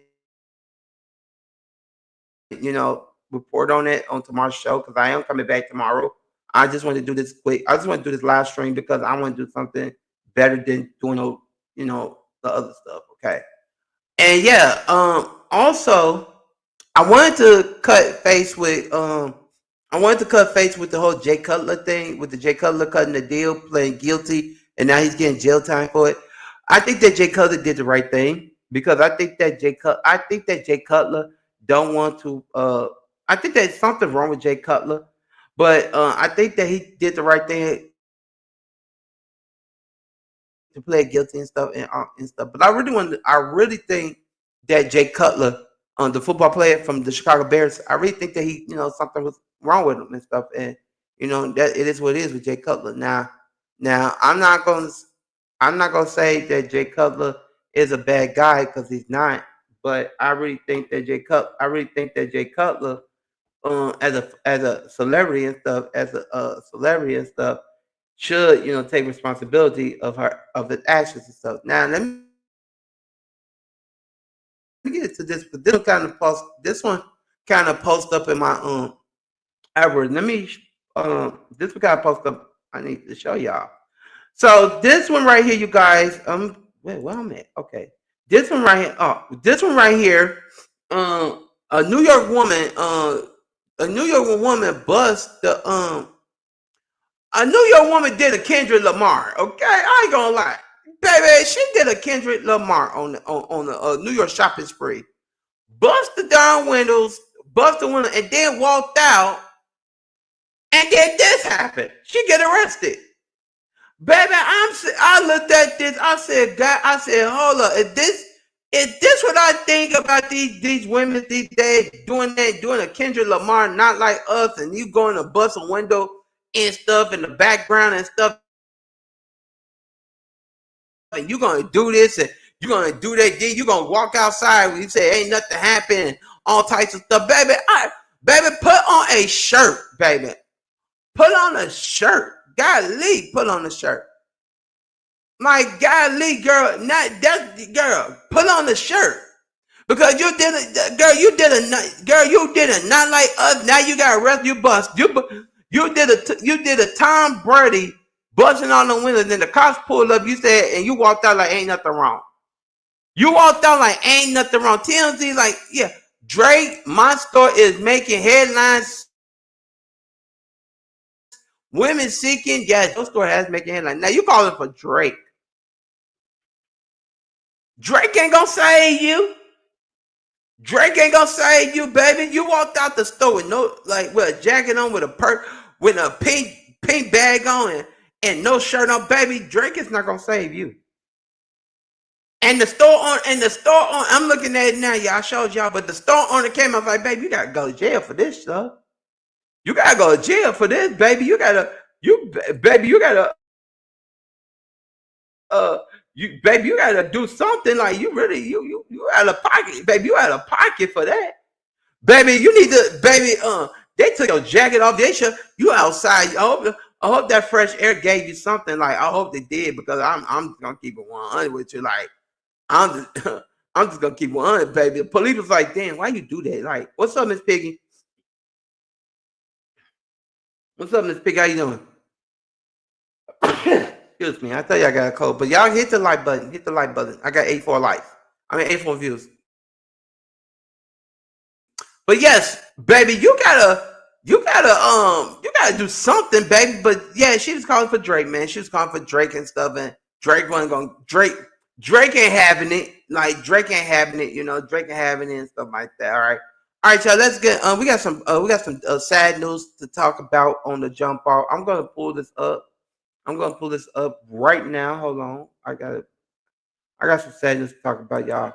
report on it on tomorrow's show because I am coming back tomorrow. I just want to do this quick. I just want to do this live stream because I want to do something better than doing, the other stuff. Okay. And yeah, also I wanted to cut face with the whole Jay Cutler thing, with the Jay Cutler cutting the deal, playing guilty, and now he's getting jail time for it. I think that Jay Cutler did the right thing because I think that Jay Cutler don't want to. I think there's something wrong with Jay Cutler, but I think that he did the right thing to play guilty and stuff. But I really think that Jay Cutler, the football player from the Chicago Bears, I really think that he, something was wrong with him and stuff. And that it is what it is with Jay Cutler. Now I'm not gonna say that Jay Cutler is a bad guy because he's not. But I really think that Jay Cutler, as a celebrity and stuff, should take responsibility of his actions and stuff. Now let me get into this, but this one kind of post up in my algorithm. Let me this one kind of post up. I need to show y'all. So this one right here, you guys. Wait, where I'm at? Okay, this one right here. Oh, this one right here. A New York woman. Bust the A New York woman did a Kendrick Lamar. Okay, I ain't gonna lie, baby. She did a Kendrick Lamar on the New York shopping spree. Bust the darn windows, bust the window, and then walked out. And then this happened. She get arrested. Baby, I looked at this. I said, God, hold up. Is this what I think about these women these days doing a Kendrick Lamar, not like us, and you going to bust a window and stuff in the background and stuff and you're gonna do this and you're gonna do that. Then you're gonna walk outside when you say ain't nothing happening, all types of stuff, baby. Baby, put on a shirt, baby. Put on a shirt. Golly, put on a shirt. My golly, girl, not that girl. Put on the shirt because you did it, girl. You did it not like us. Now you got arrested. You bust. You did a Tom Brady busting on the windows. Then the cops pulled up. You said and you walked out like ain't nothing wrong. You walked out like ain't nothing wrong. TMZ like yeah. Drake, my store is making headlines. Women seeking, yes, your store has making headlines. Now you calling for Drake. Drake ain't gonna save you. Drake ain't gonna save you, baby. You walked out the store with no like with a jacket on, with a pink bag on and no shirt on, baby. Drake is not gonna save you. And the store on, I'm looking at it now, y'all. I showed y'all, but the store owner came up like, baby, you gotta go to jail for this stuff. You gotta go to jail for this, baby. You gotta you gotta do something like you really you out of pocket, baby. You out of pocket for that, baby. You need to, baby. They took your jacket off. They should you outside. I hope that fresh air gave you something. Like I hope they did because I'm gonna keep it 100 with you. Like I'm just, I'm just gonna keep it 100, baby. The police was like, damn, why you do that? Like, what's up, Miss Piggy? What's up, Miss Piggy? How you doing? Excuse me. I tell you I got a cold, but y'all hit the like button. Hit the like button. I got 84 likes. I mean 84 views. But yes, baby, you gotta do something, baby. But yeah, she was calling for Drake, man. She was calling for Drake and stuff, and Drake wasn't going. Drake ain't having it. Like Drake ain't having it. You know, Drake ain't having it and stuff like that. All right, y'all. Let's get. We got some sad news to talk about on the jump off. I'm gonna pull this up. I'm gonna pull this up right now. Hold on. I got some sad news to talk about, y'all.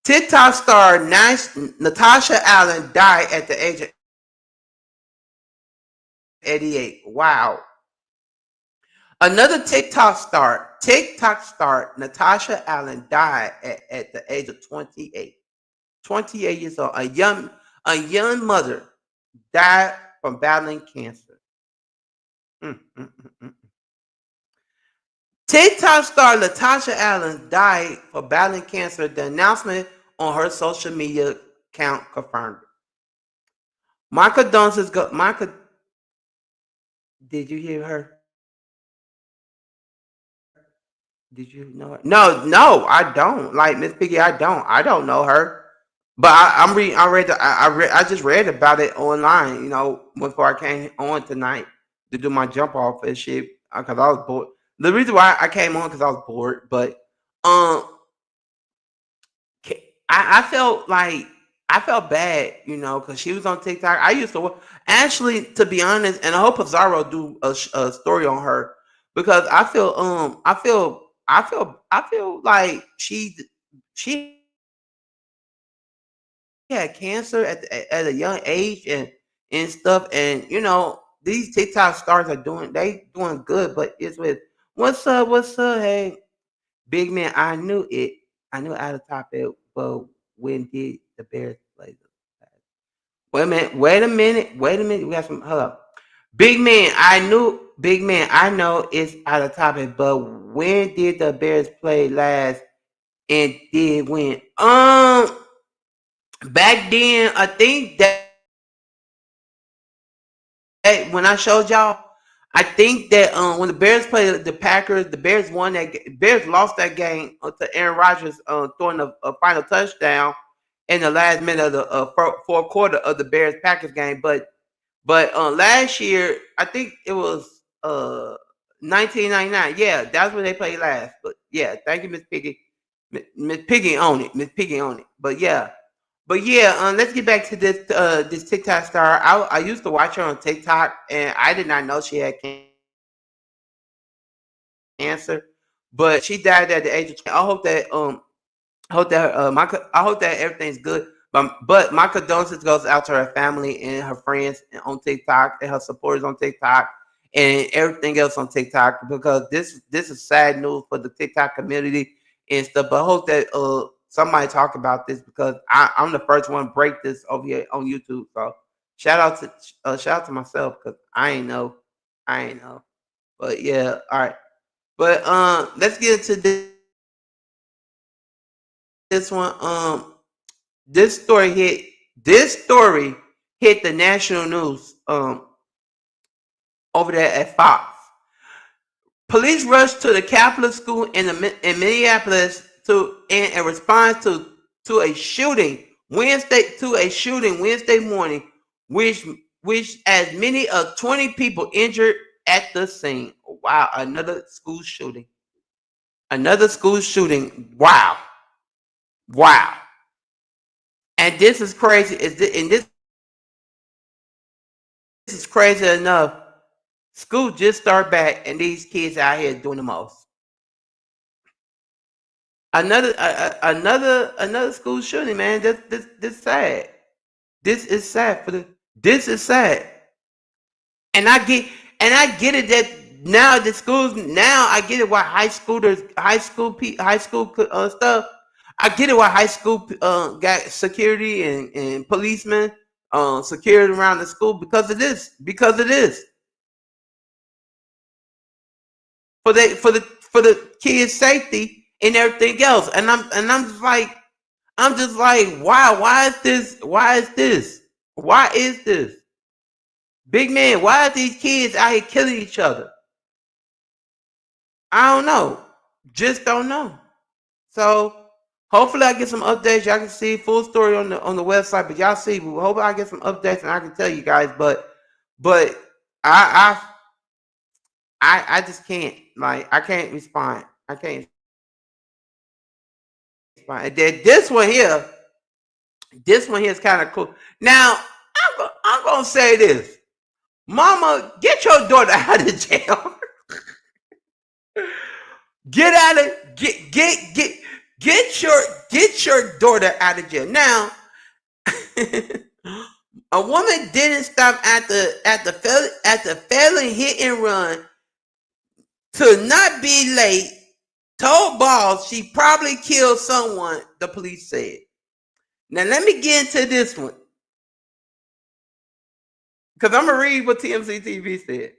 TikTok star Natasha Allen died at the age of 88. Wow. Another TikTok star Natasha Allen died at the age of 28. 28 years old. A young mother died from battling cancer. Mm, mm, mm, mm. TikTok star Natasha Allen died for battling cancer. The announcement on her social media account confirmed it. My condolences go. Did you hear her? Did you know her? No, no, I don't. Like Miss Piggy, I don't. I don't know her. But I'm reading. I just read about it online. You know, before I came on tonight to do my jump off and shit because I was bored. The reason why I came on because I was bored, but um, I felt like I felt bad, you know, because she was on TikTok. I used to actually, to be honest, and I hope Pizarro do a story on her because I feel like she had cancer at a young age and stuff, and you know these TikTok stars are doing good, but it's with what's up, hey. Big man, I knew it. I knew out of top it, but when did the Bears play the Wait a minute, wait a minute, wait a minute. We got some hold up. Big man, I know it's out of topic, but when did the Bears play last and did win? Back then, I think when I showed y'all, I think that when the Bears played the Packers, the Bears won Bears lost that game to Aaron Rodgers throwing a final touchdown in the last minute of the fourth quarter of the Bears Packers game. But last year, I think it was 1999. Yeah, that's when they played last. But yeah, thank you, Miss Piggy. Miss Piggy on it. Miss Piggy on it. But yeah, let's get back to this TikTok star. I used to watch her on TikTok, and I did not know she had cancer, but she died at the age of 20. I hope that everything's good. But my condolences goes out to her family and her friends on TikTok and her supporters on TikTok and everything else on TikTok, because this is sad news for the TikTok community and stuff. But I hope that somebody talk about this, because I'm the first one to break this over here on YouTube. So shout out to myself, because I ain't know. But yeah, all right. But let's get into this one. This story hit this story hit the national news over there at Fox. Police rushed to the Catholic school in Minneapolis in response to a shooting Wednesday morning, which as many as 20 people injured at the scene. Wow, another school shooting. Another school shooting. Wow. Wow. And this is crazy. And this is crazy enough. School just start back, and these kids out here doing the most. Another school shooting, man. This sad. This is sad for the. This is sad. And I get it that now the schools now I get it why high school stuff. I get it why high school got security and policemen security around the school, because it is for the kids' safety and everything else. And I'm just like, wow, why is this big man, why are these kids out here killing each other? I don't know, just don't know. So hopefully I get some updates. Y'all can see full story on the website, but y'all see, hopefully I get some updates and I can tell you guys. But I I just can't, like, I can't respond. I can't respond. And then this one here is kind of cool. Now I'm gonna say this, Mama, get your daughter out of jail. Get out of get your daughter out of jail now. A woman didn't stop at the failing hit and run to not be late. Told boss she probably killed someone, the police said. Now let me get into this one, because I'm gonna read what TMZ TV said.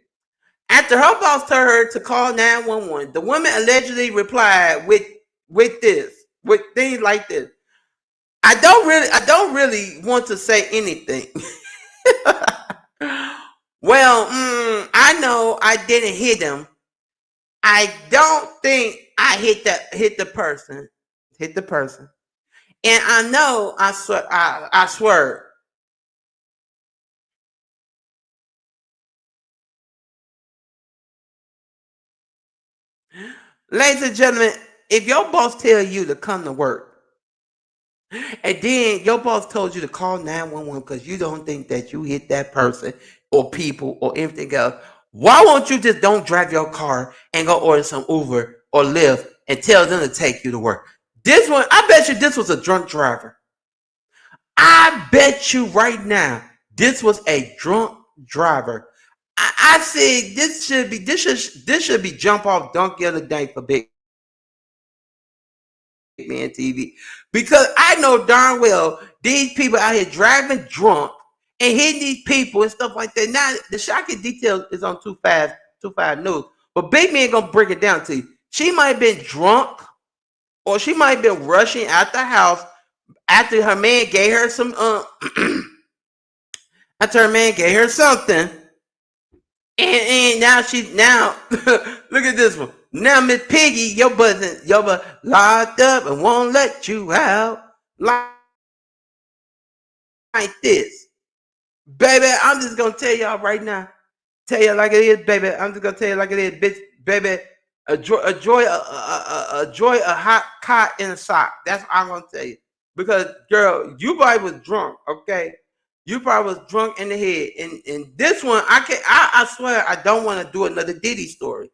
After her boss told her to call 911, the woman allegedly replied with things like this. I don't really want to say anything. Well, I know I didn't hit him. I don't think I hit the person. And I know I swear. Ladies and gentlemen, if your boss tell you to come to work, and then your boss told you to call 911 because you don't think that you hit that person or people or anything else, why won't you just don't drive your car and go order some Uber or Lyft and tell them to take you to work? This one, I bet you this was a drunk driver. I bet you right now this was a drunk driver. I said this should be jump off donkey of the day for Big Man TV, because I know darn well these people out here driving drunk and hitting these people and stuff like that. Now the shocking details is on Too Fast News, but Big Man gonna break it down to you. She might have been drunk, or she might have been rushing out the house after her man gave her some after her man gave her something. And now look at this one. Now Miss Piggy, your butt locked up and won't let you out like this. Baby, I'm just gonna tell y'all right now. Tell you like it is, baby. I'm just gonna tell you like it is, bitch, baby. Enjoy a hot cot in a sock. That's what I'm gonna tell you. Because girl, you probably was drunk, okay? You probably was drunk in the head. And this one, I swear I don't want to do another Diddy story.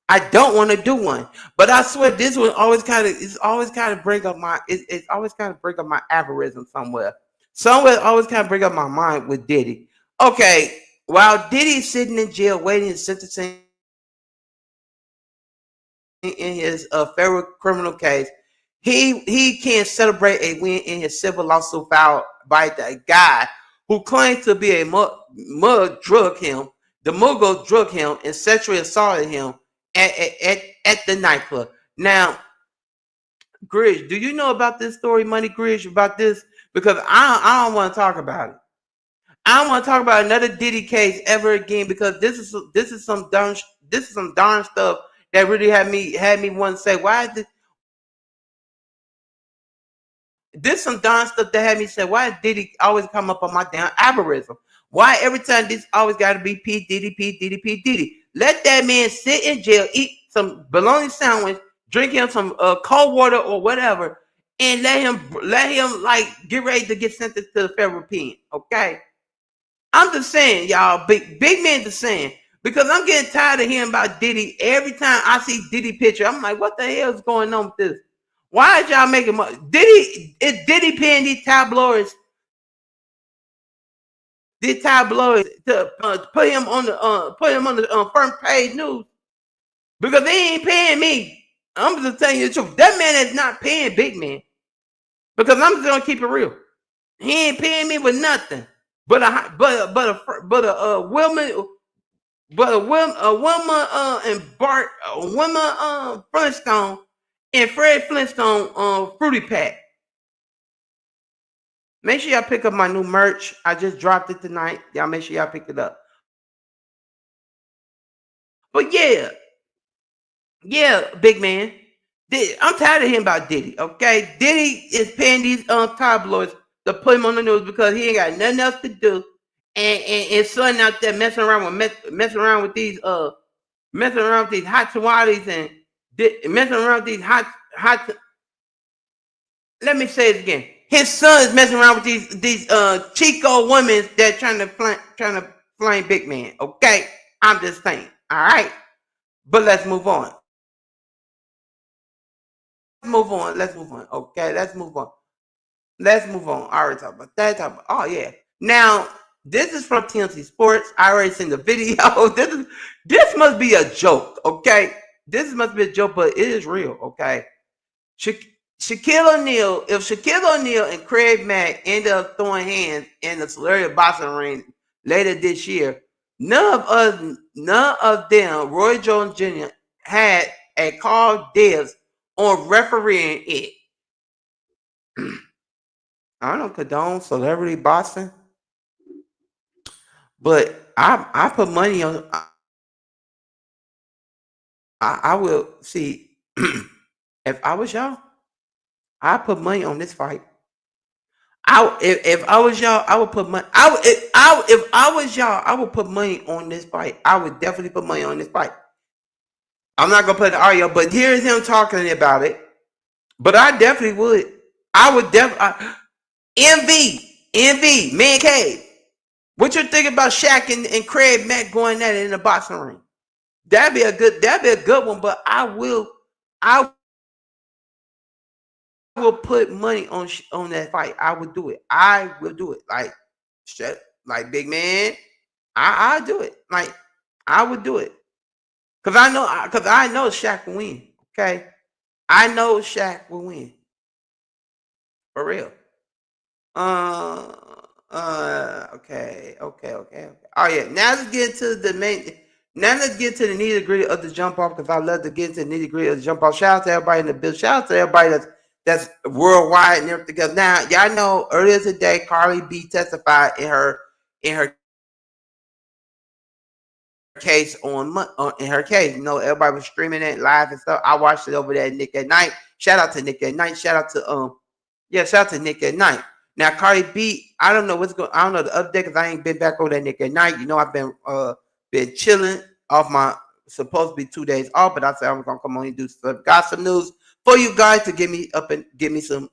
I don't want to do one. But I swear this one always kind of bring up my algorithm somewhere. Somewhere always kind of bring up my mind with Diddy. Okay. while Diddy's sitting in jail waiting his sentencing in his federal criminal case, he can celebrate a win in his civil lawsuit filed by the guy who claims to be a mug drug him, the Mugo drug him and sexually assaulted him at the nightclub. Now, Gridge, do you know about this story, Money Gridge, about this? Because I don't want to talk about it. I don't want to talk about another Diddy case ever again because this is some darn stuff that really had me want to say why is this some darn stuff that had me say why did he always come up on my damn algorithm? Why every time this always got to be P Diddy P Diddy P Diddy? Let that man sit in jail, eat some bologna sandwich, drink him some cold water or whatever, and let him like get ready to get sentenced to the federal pen. Okay, I'm just saying, y'all, big man, just saying because I'm getting tired of hearing about Diddy. Every time I see Diddy picture, I'm like, what the hell is going on with this? Why is y'all making money? Diddy paying these tabloids to put him on the front page news because they ain't paying me. I'm just telling you the truth. That man is not paying big man because I'm just gonna keep it real. He ain't paying me with nothing but a woman. But a woman and Bart, a woman Flintstone and Fred Flintstone fruity pack. Make sure y'all pick up my new merch. I just dropped it tonight. Y'all make sure y'all pick it up. But yeah, big man. I'm tired of hearing about Diddy. Okay, Diddy is paying these tabloids to put him on the news because he ain't got nothing else to do, and son out there messing around with these hot tamales and messing around with these hot. Let me say it again. His son is messing around with these Chico women that trying to flame big man. Okay, I'm just saying. All right, but let's move on. Let's move on. Okay, let's move on. Let's move on. I already talked about that. Oh yeah. Now this is from TNT Sports. I already seen the video. This must be a joke. Okay, this must be a joke, but it is real. Okay. Sha- Shaquille O'Neal, if Shaquille O'Neal and Craig Mack end up throwing hands in the celebrity boxing ring later this year, none of them, Roy Jones Jr., had a call dibs on refereeing it. I don't condone celebrity boxing, but I put money on. I will see if I was y'all. I put money on this fight. If I was y'all, I would put money. If I was y'all, I would put money on this fight. I would definitely put money on this fight. I'm not gonna put the audio, but here's him talking about it. But I definitely would. I would definitely. MV, Man Cave. What you think about Shaq and Craig Mack going at it in the boxing ring? That'd be a good one. But I will put money on that fight. I would do it. I will do it. Like big man. I do it. Like I would do it because I know Shaq will win. Okay, I know Shaq will win for real. Uh, okay. Oh yeah. Now let's get into the main. Now let's get to the nitty gritty of the jump off because I love to get into the nitty gritty of the jump off. Shout out to everybody in the bill. Shout out to everybody that's worldwide and everything else. Now y'all know earlier today, Carly B testified in her case in her case. You know, everybody was streaming it live and stuff. I watched it over there at Nick at Night. Shout out to Nick at Night. Shout out to Nick at Night. Now Cardi B, I don't know what's going. I don't know the update because I ain't been back over that Nick at Night. You know, I've been chilling off my supposed to be 2 days off, but I said I'm gonna come on and do some gossip news for you guys to give me up and give me some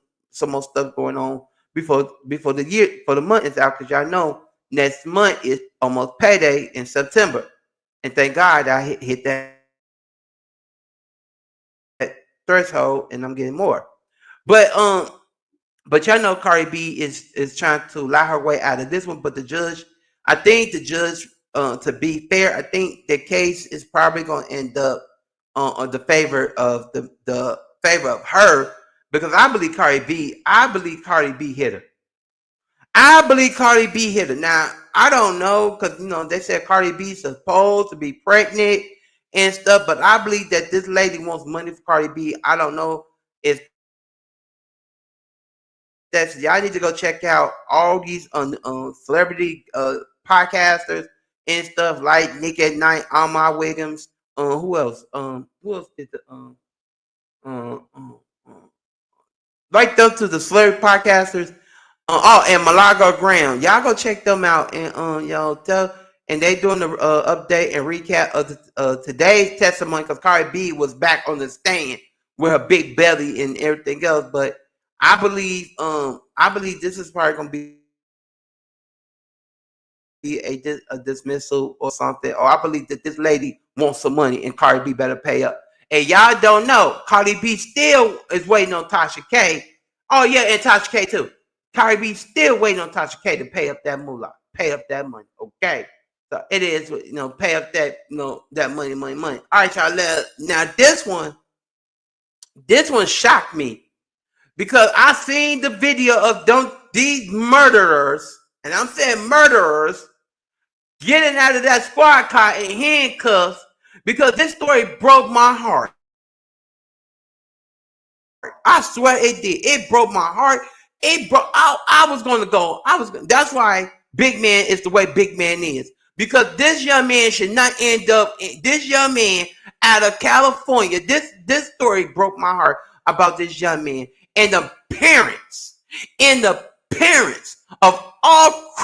more stuff going on before the month is out because y'all know next month is almost payday in September, and thank God I hit that threshold and I'm getting more. But But y'all know Cardi B is trying to lie her way out of this one. But I think the judge to be fair, I think the case is probably going to end up on the favor of the favor of her, because I believe Cardi B hit her. I believe Cardi B hit her. Now I don't know, because they said Cardi B supposed to be pregnant and stuff, but I believe that this lady wants money for Cardi B. I don't know if that's y'all need to go check out all these celebrity podcasters and stuff like Nick at Night, Alma Williams. Who else did the um, um, um, like them to the celebrity podcasters? And Malaga Graham. Y'all go check them out and tell. And they doing the update and recap of today's testimony, because Cardi B was back on the stand with her big belly and everything else. But I believe this is probably gonna be a dismissal or something. Or I believe that this lady wants some money and Cardi B better pay up. And y'all don't know, Cardi B still is waiting on Tasha K. Oh yeah, and Tasha K too. Cardi B still waiting on Tasha K to pay up that moolah, pay up that money. Okay. So it is, pay up that, that money. All right, y'all. Now this one shocked me, because I seen the video of these murderers, and I'm saying murderers, getting out of that squad car in handcuffs, because this story broke my heart. I swear it did. It broke my heart. It broke. I was going to go. That's why Big Man is the way Big Man is, because this young man should not end up. This young man out of California. This story broke my heart about this young man and the parents of all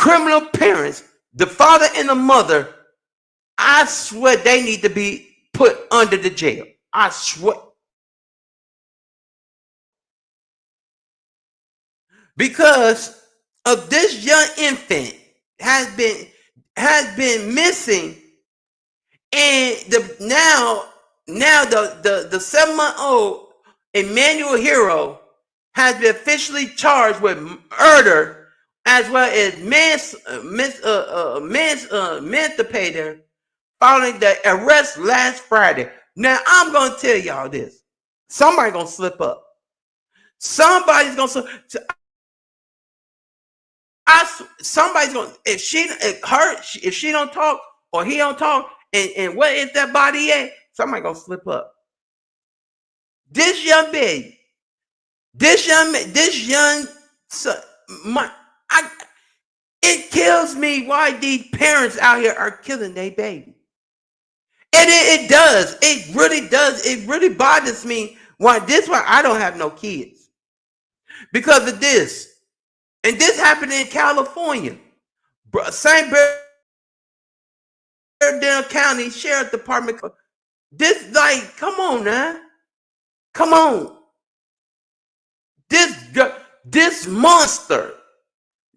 criminal parents, the father and the mother. I swear they need to be put under the jail. I swear. Because of this young infant has been missing, and now the 7-month-old Emmanuel Hero has been officially charged with murder, as well as emancipator, following the arrest last Friday. Now I'm gonna tell y'all this: somebody's gonna slip up. Somebody's gonna slip. Somebody's gonna, if she don't talk or he don't talk, and where is that body at? Somebody gonna slip up. This young baby, this young son, it kills me why these parents out here are killing their baby. And it does. It really does. It really bothers me why I don't have no kids, because of this. And this happened in California. St. Bernardino County Sheriff Department. This, like, come on now. Come on. This monster.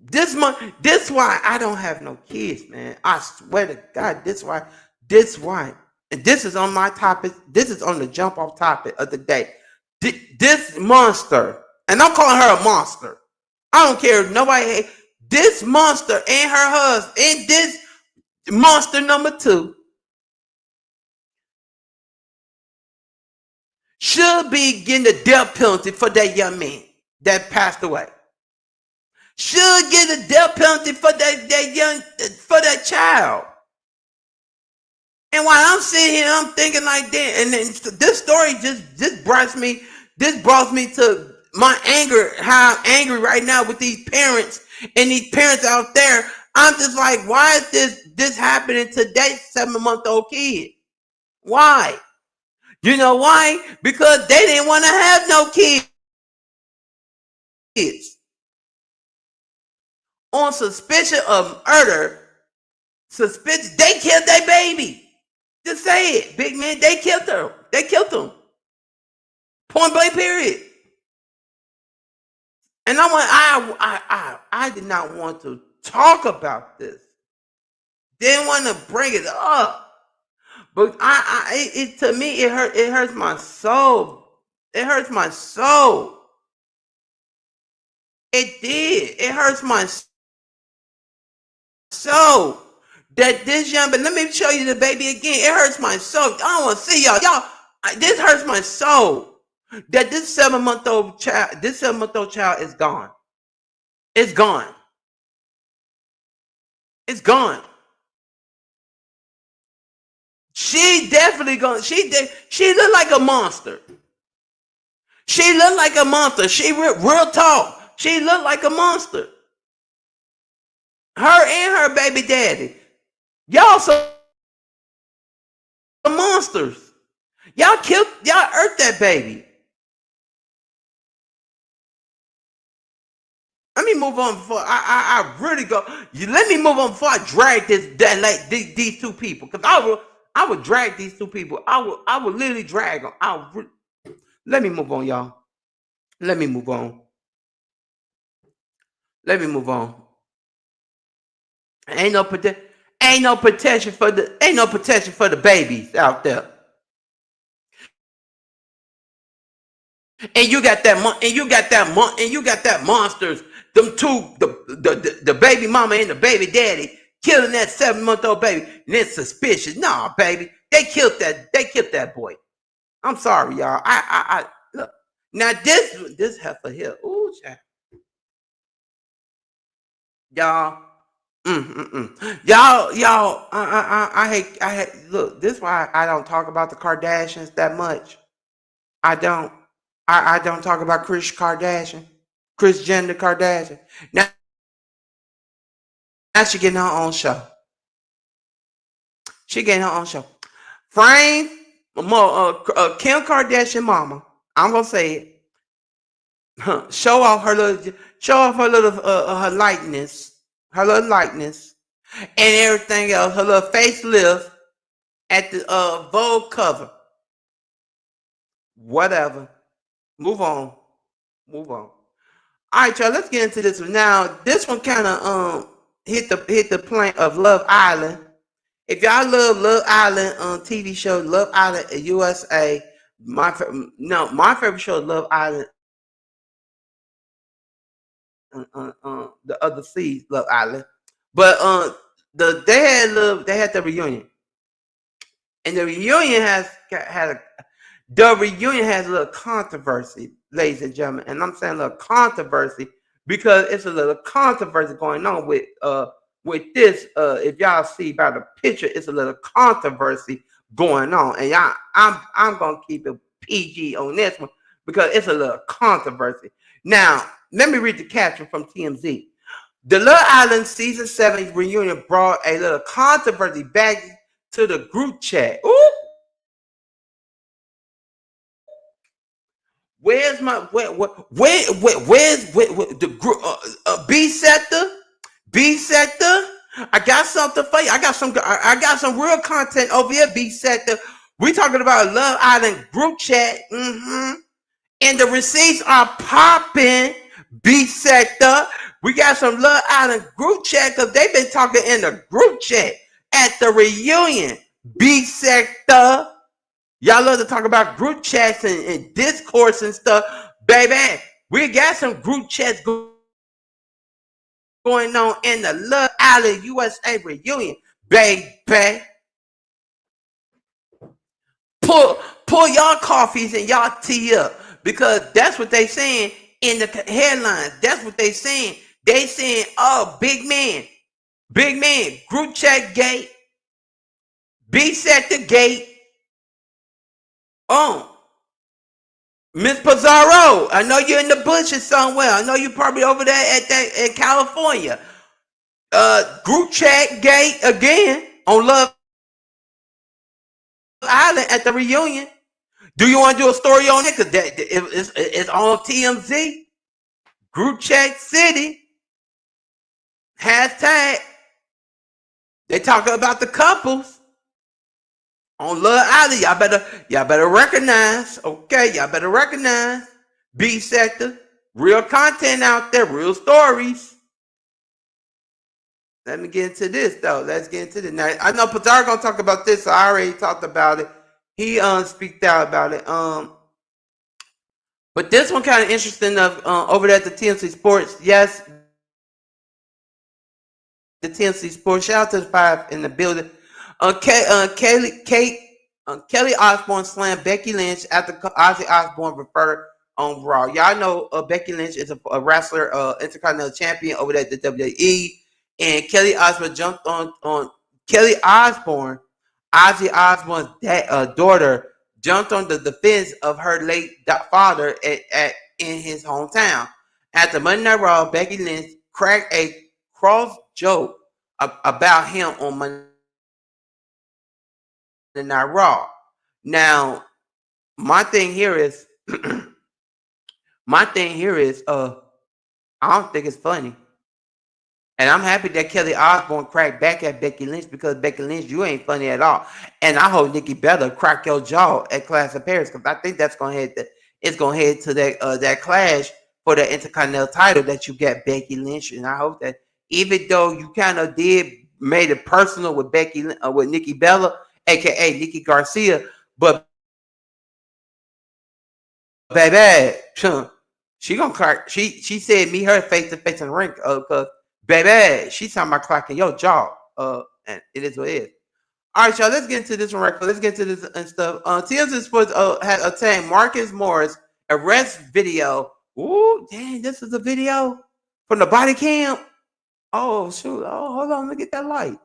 This why I don't have no kids, man. I swear to God, this why. And this is on my topic. This is on the jump off topic of the day. This monster, and I'm calling her a monster. I don't care if nobody. This monster and her husband, and this monster number 2, should be getting the death penalty for that young man that passed away. Should get a death penalty for that child. And while I'm sitting here, I'm thinking like that, and then this story just brought me to my anger, how I'm angry right now with these parents and these parents out there. I'm just like, why is this happening to that 7-month-old kid? Why? You know why? Because they didn't want to have no kids. On suspicion of murder, they killed their baby. Just say it, Big Man. They killed her. They killed them. Point blank, period. And I did not want to talk about this. Didn't want to bring it up. But to me, it hurts my soul. It hurts my soul. It did. It hurts my soul that this young. But let me show you the baby again. It hurts my soul. I don't want to see y'all. This hurts my soul that this 7-month-old child. This 7-month-old child is gone. It's gone. It's gone. She definitely gone. She looked like a monster. She looked like a monster. She real tall. She looked like a monster. Her and her baby daddy. Y'all some monsters. Y'all hurt that baby. Let me move on before I really go. Let me move on before I drag these two people. Because I would drag these two people. I would literally drag them. Let me move on, y'all. Let me move on. Let me move on. Ain't no protection for the babies out there. And you got that monsters. Them two, the baby mama and the baby daddy killing that 7-month-old baby. And it's suspicious. Nah, baby, they killed that boy. I'm sorry, y'all. I look now. This heifer here. Ooh, child. Y'all. Y'all. I hate. Look, this is why I don't talk about the Kardashians that much. I don't. I don't talk about Kris Jenner Kardashian. Now she getting her own show. She getting her own show. Frame Kim Kardashian mama. I'm gonna say it. Show off her her likeness, and everything else. Her little facelift at the Vogue cover. Whatever. Move on. All right, y'all. Let's get into this one now. This one kind of hit the point of Love Island. If y'all love Love Island TV show, Love Island USA. My favorite show is Love Island. The other seas, Love Island, but they had the reunion, and the reunion has a little controversy, ladies and gentlemen, and I'm saying a little controversy because it's a little controversy going on with this. If y'all see by the picture, it's a little controversy going on, and I'm gonna keep it PG on this one because it's a little controversy. Now, let me read the caption from TMZ. The Love Island Season 7 reunion brought a little controversy back to the group chat. Ooh. Where's the group? B sector. I got something for you. I got some real content over here. B sector. We talking about Love Island group chat. And the receipts are popping. B sector. We got some Love Island group chat because they've been talking in the group chat at the reunion. B sector. Y'all love to talk about group chats and discourse and stuff. Baby, we got some group chats going on in the Love Island USA reunion. Baby. Pull y'all coffees and y'all tea up because that's what they saying in the headlines. That's what they saying. They saying, oh, big man, group chat gate, B sector gate. Oh, Miss Pizarro, I know you're in the bushes somewhere. I know you're probably over there at California. Group chat gate again on Love Island at the reunion. Do you want to do a story on it? Because it's on TMZ. Group chat city. Hashtag. They talk about the couples on Love Island. Y'all better recognize. Okay, y'all better recognize. B sector. Real content out there. Real stories. Let me get into this though. Let's get into this. Now I know Pizarro gonna talk about this. So I already talked about it. He speaked out about it. But this one kind of interesting. Of over there at the TMC Sports, yes, the TMC Sports. Shout out to the 5 in the building. Kelly Osbourne slammed Becky Lynch after Ozzy Osbourne referred on Raw. Y'all know Becky Lynch is a wrestler, Intercontinental Champion over there at the WWE, and Kelly Osbourne, Ozzy Osbourne's daughter, jumped on the defense of her late father in his hometown. At the Monday Night Raw, Becky Lynch cracked a cross joke about him on Monday Night Raw. Now, my thing here is, I don't think it's funny. And I'm happy that Kelly Osbourne cracked back at Becky Lynch because Becky Lynch, you ain't funny at all. And I hope Nikki Bella crack your jaw at Clash of Paris because I think that's gonna it's gonna head to that clash for the Intercontinental title that you get Becky Lynch. And I hope that even though you kind of made it personal with with Nikki Bella, aka Nikki Garcia, but baby, she gonna crack. She said me her face to face in the ring. Cause baby, she talking about cracking your jaw. And it is what it is. All right, y'all. Let's get into this one right quick. Let's get into this and stuff. TMZ Sports had obtained Marcus Morris arrest video. Ooh, dang! This is a video from the body cam. Oh shoot! Oh, hold on. Let me get that light.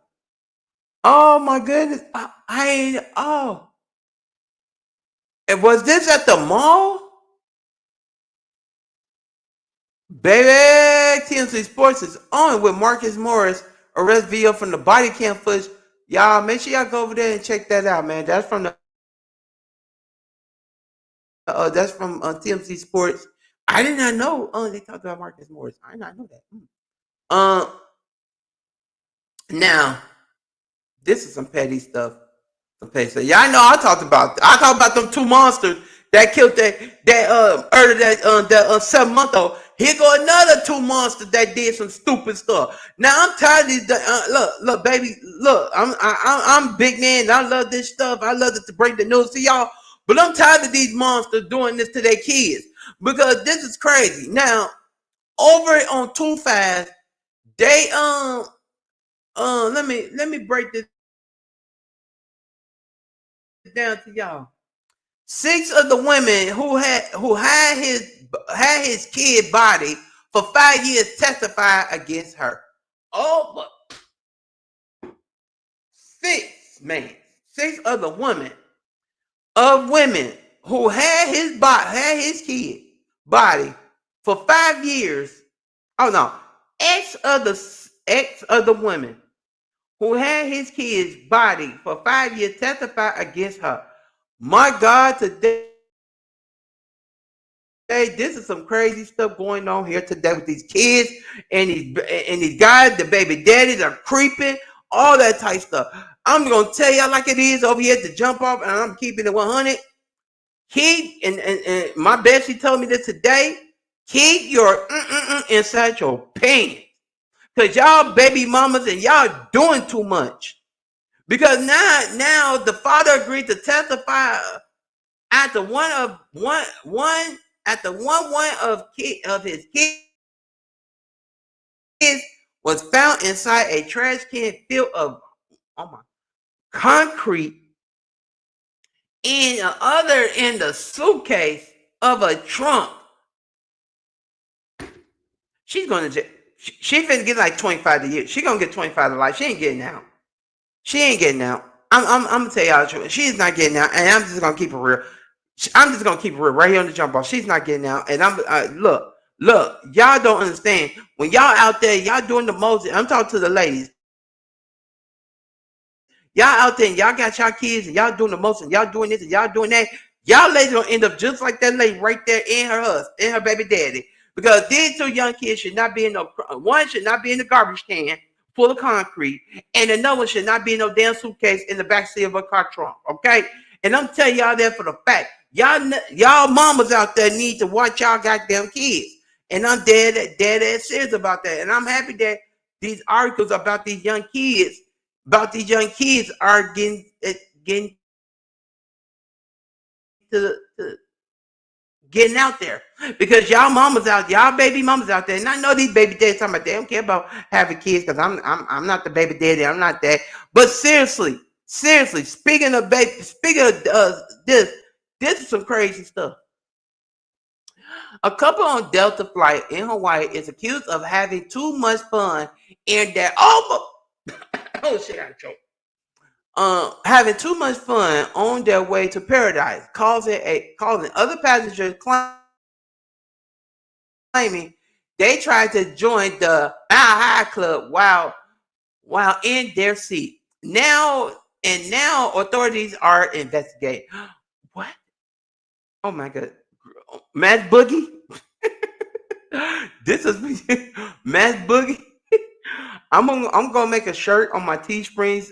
Oh my goodness! I ain't. Oh, and was this at the mall? Baby, TMC Sports is on with Marcus Morris arrest video from the body cam footage. Y'all make sure y'all go over there and check that out, man. That's from TMC Sports. I did not know. They talked about Marcus Morris. I did not know that. Uh, now this is some petty stuff. Okay, so y'all know I talked about them two monsters that killed that earlier that 7 month old. Here go another two monsters that did some stupid stuff. Now I'm tired of these. Look, baby, look. I'm big man. I love this stuff. I love to bring the news to y'all. But I'm tired of these monsters doing this to their kids because this is crazy. Now over on Too Fast, they let me break this down to y'all. 6 of the women who had his kid body for 5 years testified against her. Oh, but six other women who had his kid body for 5 years. Oh no, ex of the women who had his kid's body for 5 years testified against her. My God, today this is some crazy stuff going on here today with these kids and these guys, the baby daddies are creeping, all that type stuff. I'm gonna tell y'all like it is over here to jump off, and I'm keeping it 100. Keep and my Bessie told me this today. Keep your inside your pants, cause y'all baby mamas and y'all doing too much. Because now the father agreed to testify after one of his kids was found inside a trash can filled of concrete, and the other in the suitcase of a trunk. She's gonna she's gonna get like 25 a year. She's gonna get 25 to life. She ain't getting out. She ain't getting out. I'm gonna tell y'all the truth. She's not getting out, and I'm just gonna keep it real. I'm just gonna keep it real right here on the jump off. She's not getting out, and look. Y'all don't understand when y'all out there, y'all doing the most. I'm talking to the ladies. Y'all out there, and y'all got y'all kids, and y'all doing the most, and y'all doing this, and y'all doing that. Y'all ladies gonna end up just like that lady right there in her husband, in her baby daddy, because these two young kids should not be in no. One should not be in the garbage can full of concrete, and another one should not be in no damn suitcase in the backseat of a car trunk. Okay, and I'm telling y'all that for the fact. Y'all mamas out there need to watch y'all goddamn kids, and I'm dead serious about that. And I'm happy that these articles about these young kids are getting to getting out there because y'all mamas out, y'all baby mamas out there, and I know these baby daddies talking about they don't care about having kids because I'm not the baby daddy, I'm not that. But seriously, speaking of baby, speaking of this is some crazy stuff. A couple on Delta flight in Hawaii is accused of having too much fun in their oh shit, I choked. Having too much fun on their way to paradise, causing other passengers claiming they tried to join the High Club while in their seat. Now authorities are investigating. What? Oh my god. Mass Boogie? This is Mass Boogie. I'm gonna make a shirt on my Teesprings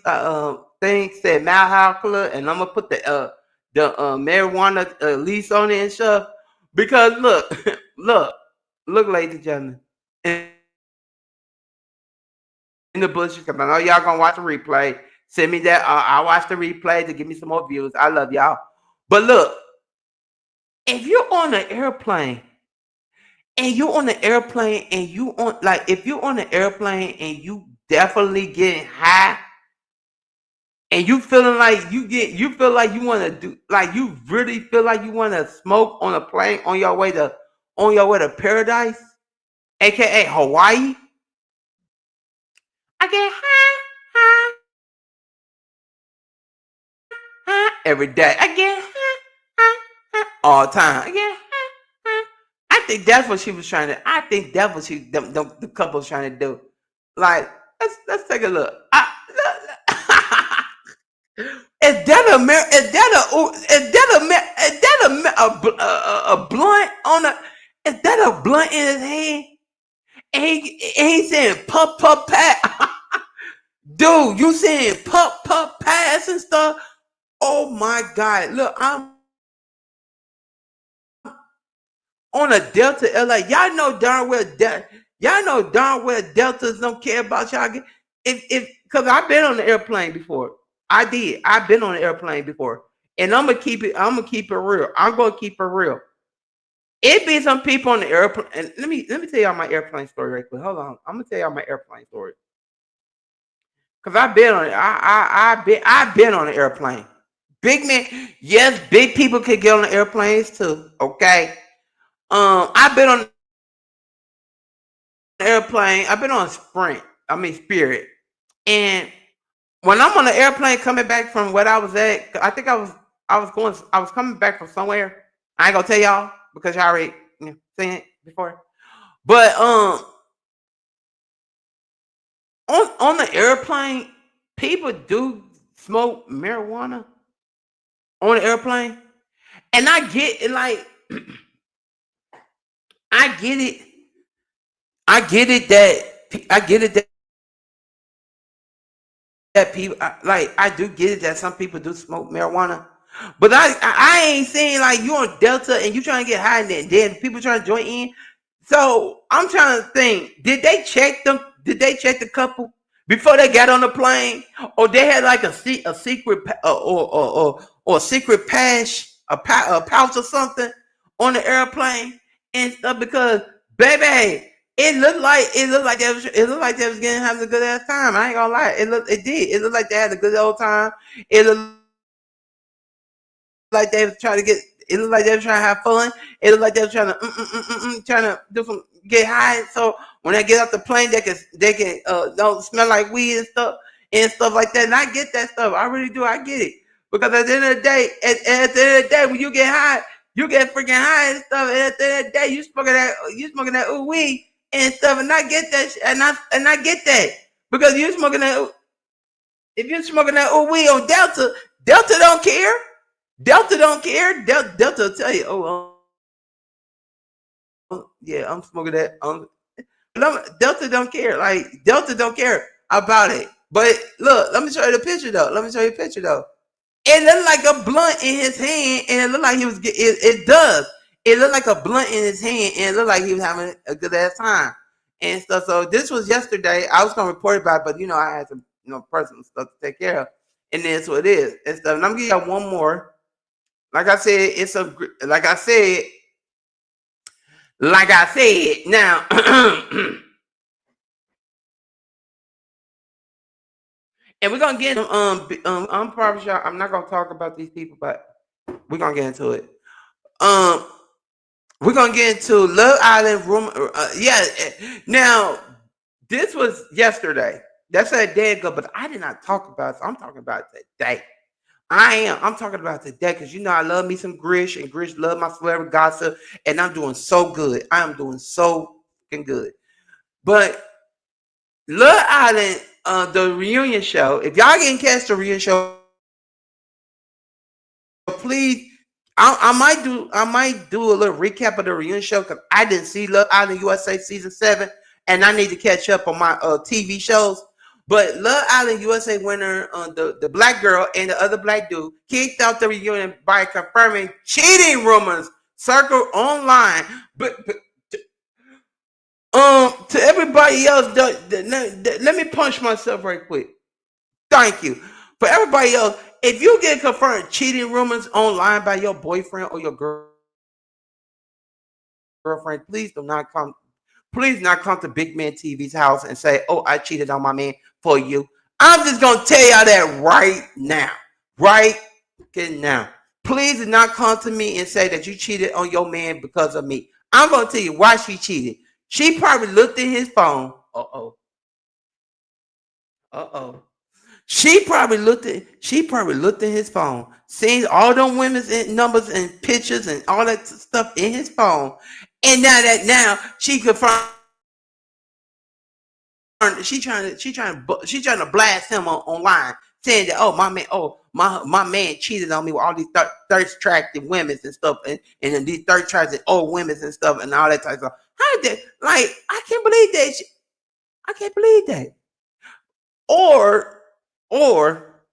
thing said Mile High Club, and I'm gonna put the marijuana lease on it and stuff. Because look, look, ladies and gentlemen, in the bushes. Because I know y'all gonna watch the replay. Send me that. I'll watch the replay to give me some more views. I love y'all. But look, if you're on an airplane and you're on the airplane and you on like if you're on the airplane and you definitely getting high and you feeling like you feel like you want to do like you really feel like you want to smoke on a plane on your way to paradise, aka Hawaii. I get high every day. I get all the time. I get I think that's what she was trying to. I think that's what the couple was trying to do. Like, let's take a look. Is that a blunt on a? Is that a blunt in his hand? And he saying puff pat. Dude, you saying puff pass and stuff? Oh my god! Look, I'm on a Delta LA. Y'all know darn well Deltas don't care about y'all. If because I've been on the airplane before. I did. I've been on the airplane before. And I'm gonna keep it real. I'm gonna keep it real. It be some people on the airplane. And let me tell y'all my airplane story right quick. Hold on. I'm gonna tell y'all my airplane story. Cause I've been on it. I've been on an airplane. Big man, yes, big people could get on the airplanes too. Okay. I've been on an airplane. I've been on Sprint. I mean Spirit. And when I'm on the airplane coming back from what I was at, I think I was coming back from somewhere. I ain't gonna tell y'all because y'all already seen it before. But on the airplane, people do smoke marijuana on the airplane, and I get it. Like I get it. I get it that people like I do get it that some people do smoke marijuana, but I ain't saying like you on Delta and you trying to get high and then people trying to join in. So I'm trying to think: did they check them? Did they check the couple before they got on the plane, or they had like a secret or a secret a pouch or something on the airplane and stuff? Because baby, it looked like they was getting having a good ass time. I ain't gonna lie. It looked like they had a good old time. It looked like they was trying to get. It looked like they were trying to have fun. It looked like they were trying to trying to do some get high. So when they get off the plane, they can don't smell like weed and stuff like that. And I get that stuff. I really do. I get it because at the end of the day, at the end of the day, when you get high, you get freaking high and stuff. And at the end of the day, you smoking that ooh weed and stuff. And I get that. And I get that because you smoking that. If you're smoking that ooh weed on Delta don't care. Delta don't care. Delta will tell you, yeah, I'm smoking that. Delta don't care. Like Delta don't care about it. But look, let me show you the picture though. It looked like a blunt in his hand, and it looked like he was. It does. It looked like a blunt in his hand, and it looked like he was having a good ass time and stuff. So this was yesterday. I was gonna report about it, but I had some personal stuff to take care of, and that's what it is and stuff. And I'm gonna give you one more. Like I said, Like I said, now and we're gonna get I'm probably sure I'm not gonna talk about these people, but we're gonna get into it. Um, we're gonna get into Love Island room. Yeah, now this was yesterday. That's a day ago, but I did not talk about it. So I'm talking about today. I am. I'm talking about today because you know I love me some Grish and Grish love my celebrity gossip, and I'm doing so good. I am doing so fucking good. But Love Island, the reunion show. If y'all didn't catch the reunion show, please. I might do a little recap of the reunion show because I didn't see Love Island USA season 7, and I need to catch up on my TV shows. But Love Island USA winner, the black girl and the other black dude kicked out the reunion by confirming cheating rumors circle online. But to everybody else, let me punch myself right quick. Thank you. For everybody else, if you get confirmed cheating rumors online by your boyfriend or your girlfriend, please not come to Big Man TV's house and say, "Oh, I cheated on my man for you." I'm just gonna tell y'all that right now, right now. Please do not come to me and say that you cheated on your man because of me. I'm gonna tell you why she cheated. She probably looked at his phone. Uh oh. She probably looked at his phone, seen all them women's numbers and pictures and all that stuff in his phone, and now she confirmed she trying to blast him online, saying that my man cheated on me with all these thirst attractive women and stuff, and then these thirst attractive old women and stuff and all that type of stuff. How did that? Like I can't believe that. I can't believe that. Or or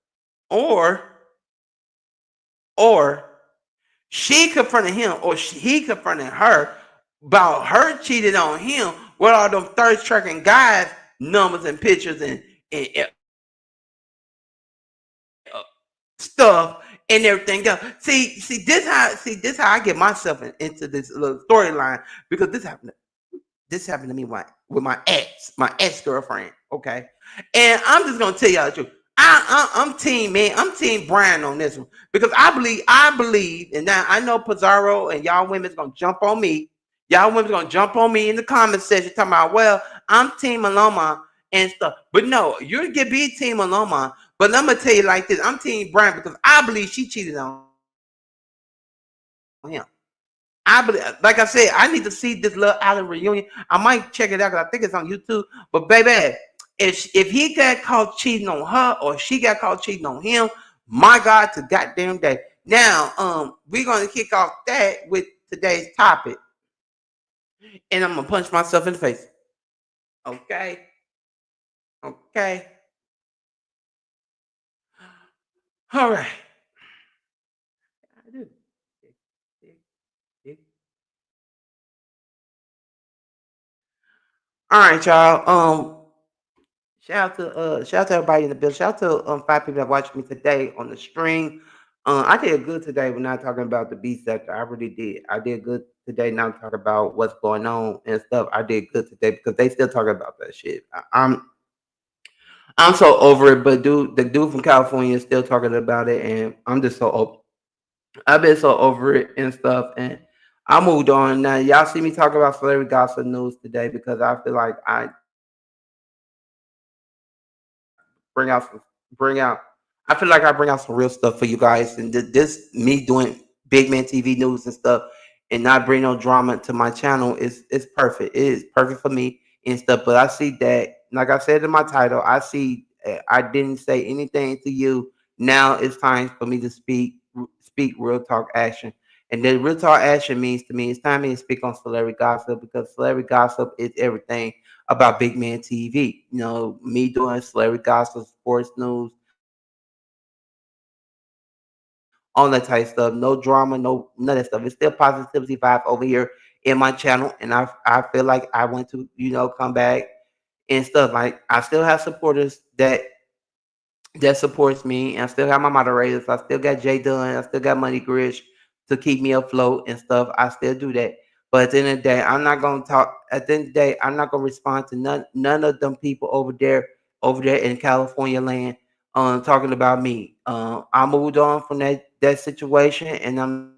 or or she confronted him or he confronted her about her cheating on him with all them thirst tracking guys numbers and pictures and stuff and everything else. See this how I get myself into this little storyline because this happened to me with my ex girlfriend. Okay, and I'm just gonna tell y'all the truth. I'm team man. I'm team Brian on this one because I believe, and now I know Pizarro and y'all women's gonna jump on me. Y'all women's gonna jump on me in the comment section talking about, well, I'm team Maloma and stuff. But no, you can be team Maloma. But I'm gonna tell you like this: I'm team Brian because I believe she cheated on him. I believe, like I said, I need to see this Love Island reunion. I might check it out because I think it's on YouTube. But baby, if he got caught cheating on her or she got caught cheating on him, my God, to goddamn day. Now, we're gonna kick off that with today's topic, and I'm gonna punch myself in the face. Okay, okay, all right. All right, y'all. Shout out to everybody in the bill. Shout out to 5 people that watched me today on the stream. I did good today. We're not talking about the B sector. I really did. I did good today. Not talking about what's going on and stuff. I did good today because they still talking about that shit. I'm so over it. But the dude from California is still talking about it, and I'm just so over. I've been so over it and stuff, and I moved on. Now y'all see me talk about celebrity gossip news today because I feel like I bring out some bring out I feel like I bring out some real stuff for you guys and this me doing big man TV news and stuff and not bring no drama to my channel is perfect. It is perfect for me and stuff. But I see that, like I said in my title, I see I didn't say anything to you. Now it's time for me to speak real talk action. And then real talk action means to me it's time for me to speak on celebrity gossip because celebrity gossip is everything about Big Man TV. You know, me doing celebrity gossip, sports news, all that type of stuff. No drama, no none of that stuff. It's still positivity vibe over here in my channel, and I feel like I want to come back and stuff. Like I still have supporters that supports me, and I still have my moderators. I still got Jay Dunn. I still got Money Grish to keep me afloat and stuff. I still do that. But at the end of the day, I'm not gonna talk. At the end of the day, I'm not gonna respond to none of them people over there in California land, talking about me. I moved on from that situation, and I'm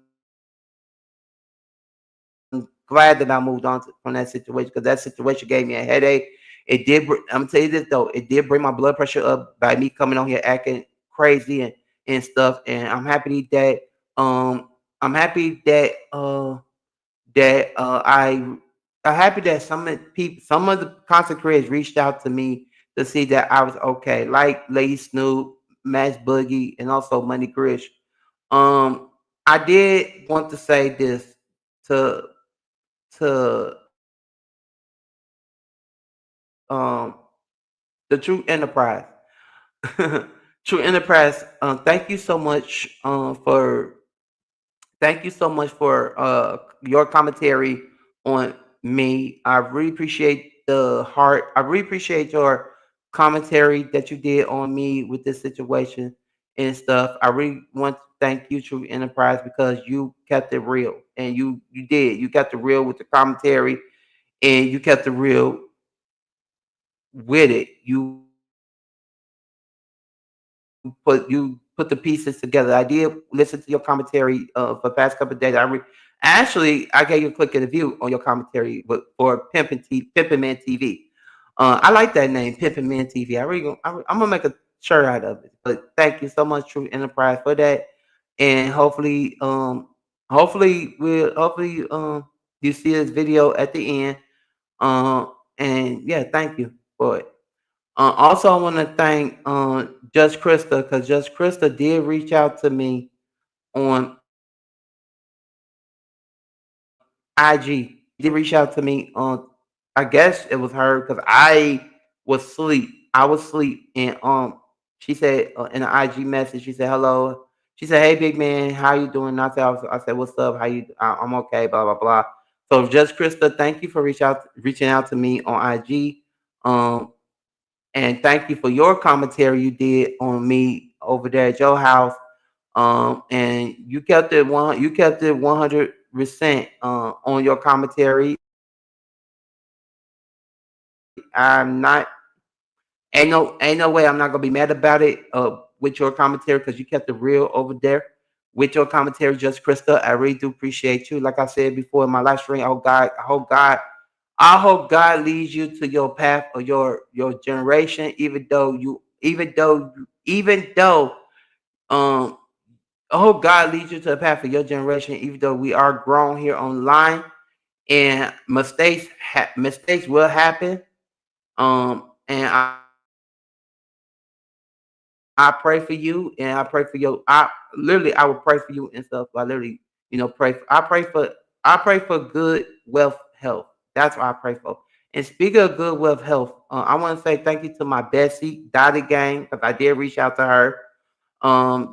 glad that I moved on from that situation because that situation gave me a headache. I'm gonna tell you this though, it did. I'm gonna tell you this though, it did bring my blood pressure up by me coming on here acting crazy and stuff. And I'm happy I'm happy that some of the content creators reached out to me to see that I was okay, like Lady Snoop, Max Boogie, and also Money Grish. Um, I did want to say this to the True Enterprise. True Enterprise, thank you so much for your commentary on me. I really appreciate the heart. I really appreciate your commentary that you did on me with this situation and stuff. I really want to thank you, True Enterprise, because you kept it real, and you did. You kept it real with the commentary, and you kept it real with it. You put the pieces together. I did listen to your commentary for the past couple of days. Actually I gave you a click of the view on your commentary, but for Pimpin' Man TV. I like that name, Pimpin' Man TV. I'm gonna make a shirt out of it. But thank you so much, True Enterprise, for that. And hopefully you see this video at the end. And yeah, thank you for it. Also, I want to thank Judge Krista, because Judge Krista did reach out to me on IG. She did reach out to me on, I guess it was her, because I was asleep. I was asleep, and she said in an IG message, she said hello. She said, "Hey, big man, how you doing?" And I said, "What's up? How you? I'm okay." Blah blah blah. So, Judge Krista, thank you for reaching out to me on IG. Um, and thank you for your commentary you did on me over there at your house. And you kept it 100% on your commentary. I'm not ain't no way I'm not gonna be mad about it with your commentary, because you kept it real over there with your commentary, just Krista. I really do appreciate you. Like I said before in my live stream, oh God, I hope God leads you to your path of your generation, even though um I hope God leads you to the path of your generation, even though we are grown here online and mistakes will happen. And I pray for you, and I pray for your. I will pray for you and stuff. I literally, I pray for good wealth, health. That's what I pray for. And speaking of good wealth, health, I want to say thank you to my Bessie Dottie Gang, because I did reach out to her.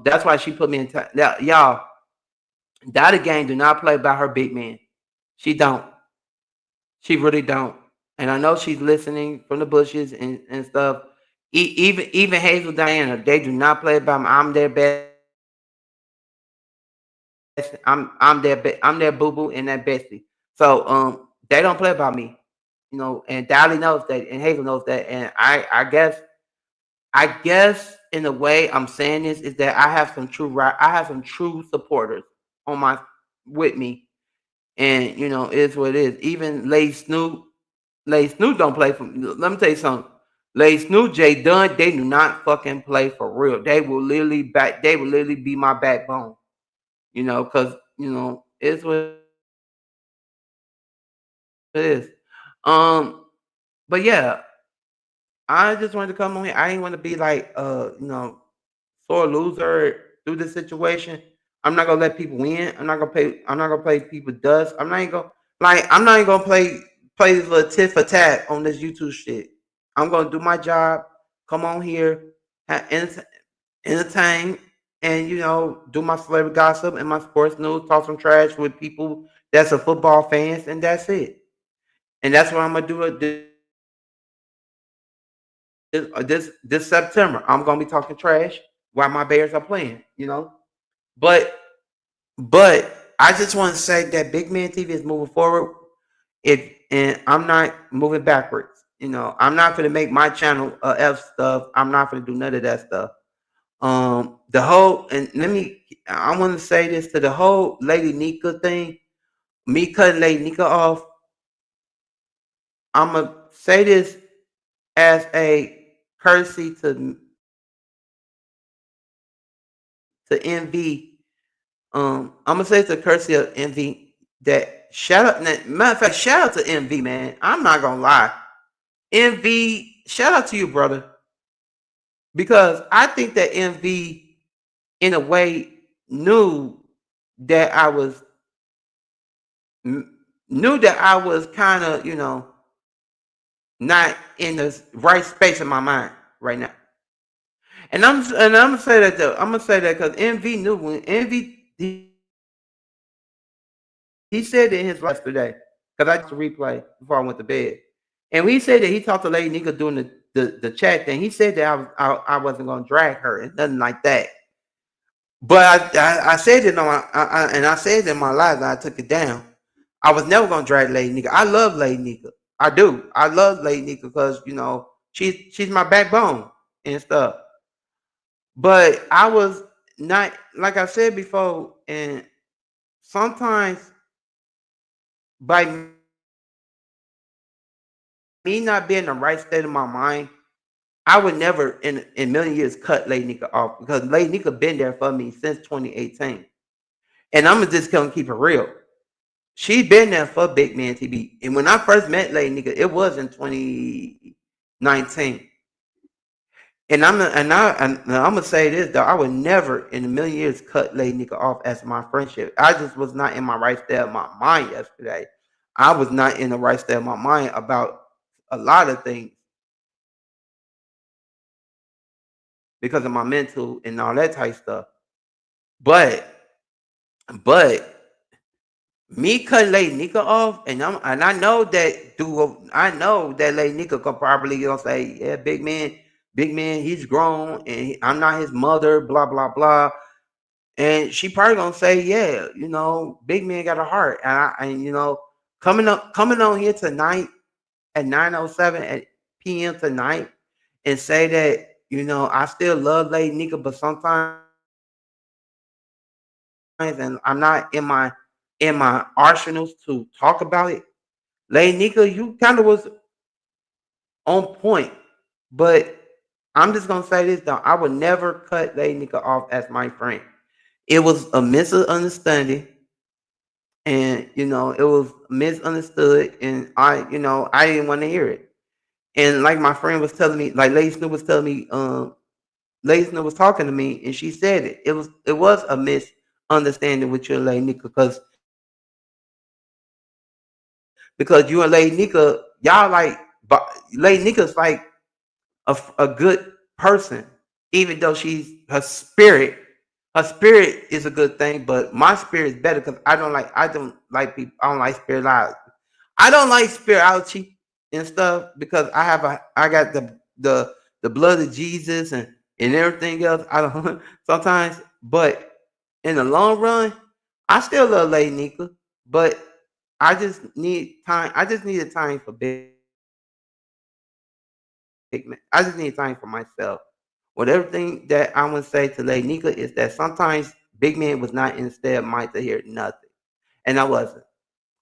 That's why she put me in touch. Y'all, Dottie Gang do not play by her big man. She don't. She really don't. And I know she's listening from the bushes and stuff. Even Hazel Diana, they do not play by me. I'm their best. I'm their boo boo and that bestie. So they don't play by me. And Dolly knows that, and Hazel knows that. And I guess in the way I'm saying this is that I have some true supporters on my with me. And it's what it is. Even Lay Snoop don't play for me. Let me tell you something. Lay Snoop, J Dunn, they do not fucking play for real. They will literally be my backbone. Cause it's what it is. Um, but yeah, I just wanted to come on here. I ain't want to be like sore loser through this situation. I'm not gonna let people win. I'm not gonna play people dust. I'm not even gonna play this little tit for tat on this YouTube shit. I'm gonna do my job, come on here, entertain, and do my celebrity gossip and my sports news, talk some trash with people that's a football fans, and that's it. And that's what I'm gonna do this September. I'm gonna be talking trash while my Bears are playing. But I I just want to say that Big Man TV is moving forward. And I'm not moving backwards. I'm not gonna make my channel F stuff. I'm not gonna do none of that stuff. The whole and let me. I want to say this to the whole Lady Nika thing. Me cutting Lady Nika off. I'm gonna say this as a courtesy to Envy. I'm gonna say it's a courtesy of Envy that shout out. Matter of fact, shout out to Envy, man. I'm not gonna lie. Envy, shout out to you, brother, because I think that Envy, in a way, knew that I was knew that I was kind of, not in the right space in my mind right now. And I'm gonna say that though. I'm gonna say that because Envy knew when Envy he said in his yesterday, because I just replay before I went to bed. And he said that he talked to Lady Nika doing the chat thing. He said that I wasn't gonna drag her and nothing like that. But I said it on and I said it in my live and I took it down. I was never gonna drag Lady Nika. I love Lady Nika. I do. I love Lady Nika because she's my backbone and stuff. But I was not, like I said before, and sometimes by me not being in the right state of my mind, I would never in a million years cut Lady Nika off because Lady Nika been there for me since 2018. And I'm just gonna keep it real. She been there for Big Man TV. And when I first met Lady Nika, it was in 2019. And I'm gonna say this though, I would never in a million years cut Lady Nika off as my friendship. I just was not in my right state of my mind yesterday. I was not in the right state of my mind about a lot of things because of my mental and all that type stuff. But but me cutting Lady Nika off, and I know that Lady Nika could probably gonna say, yeah, big man, he's grown, and I'm not his mother, blah blah blah, and she probably gonna say, yeah, big man got a heart, and coming on here tonight at 9:07 at p.m. tonight and say that I still love Lady Nika, but sometimes and I'm not in my arsenals to talk about it. Lady Nika, you kind of was on point, but I'm just gonna say this though: I would never cut Lady Nika off as my friend. It was a misunderstanding, and it was misunderstood, and I didn't want to hear it. And like my friend was telling me, like Lady Snoop was telling me, Lady Snoop was talking to me, and she said it. It was a misunderstanding with your Lady Nika because you and Lady Nika, y'all like, but Lady Nika's like a good person, even though her spirit is a good thing, but my spirit is better because I don't like people. I don't like spirituality. I don't like spirituality and stuff because I got the blood of Jesus and everything else. I don't sometimes, but in the long run, I still love Lady Nika, but I just need time. I just needed time for big man. I just need time for myself. What everything that I would say to Lady Nika is that sometimes Big Man was not in the state of mind to hear nothing, and I wasn't.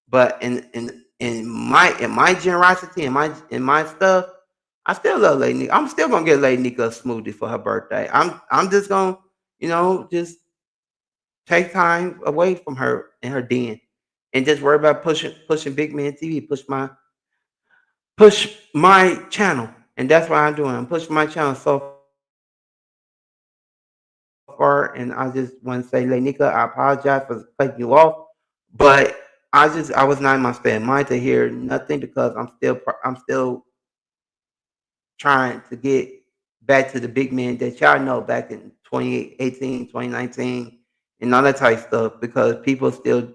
But in my generosity in my stuff, I still love Lady Nika. I'm still gonna get Lady Nika a smoothie for her birthday. I'm just gonna just take time away from her and her den, and just worry about pushing Big Man TV, push my channel, and that's what I'm doing. I'm pushing my channel so far, and I just want to say, Lenika, I apologize for cutting you off, but I was not in my state of mind to hear nothing because I'm still trying to get back to the big man that y'all know back in 2018, 2019, and all that type of stuff because people still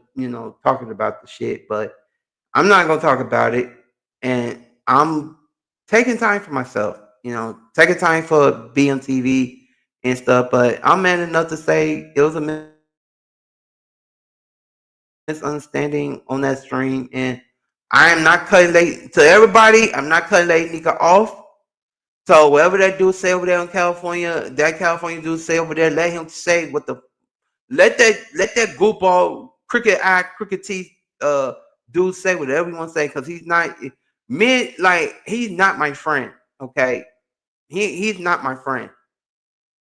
talking about the shit, but I'm not gonna talk about it, and I'm taking time for myself. Taking time for BMTV and stuff. But I'm man enough to say it was a misunderstanding on that stream, and I am not cutting late to everybody. I'm not cutting late Nika off. So whatever that dude say over there in California, that California dude say over there, let him say what the let that goofball cricket eye cricket teeth dude say whatever he wants to say because he's not me like he's not my friend. Okay, he's not my friend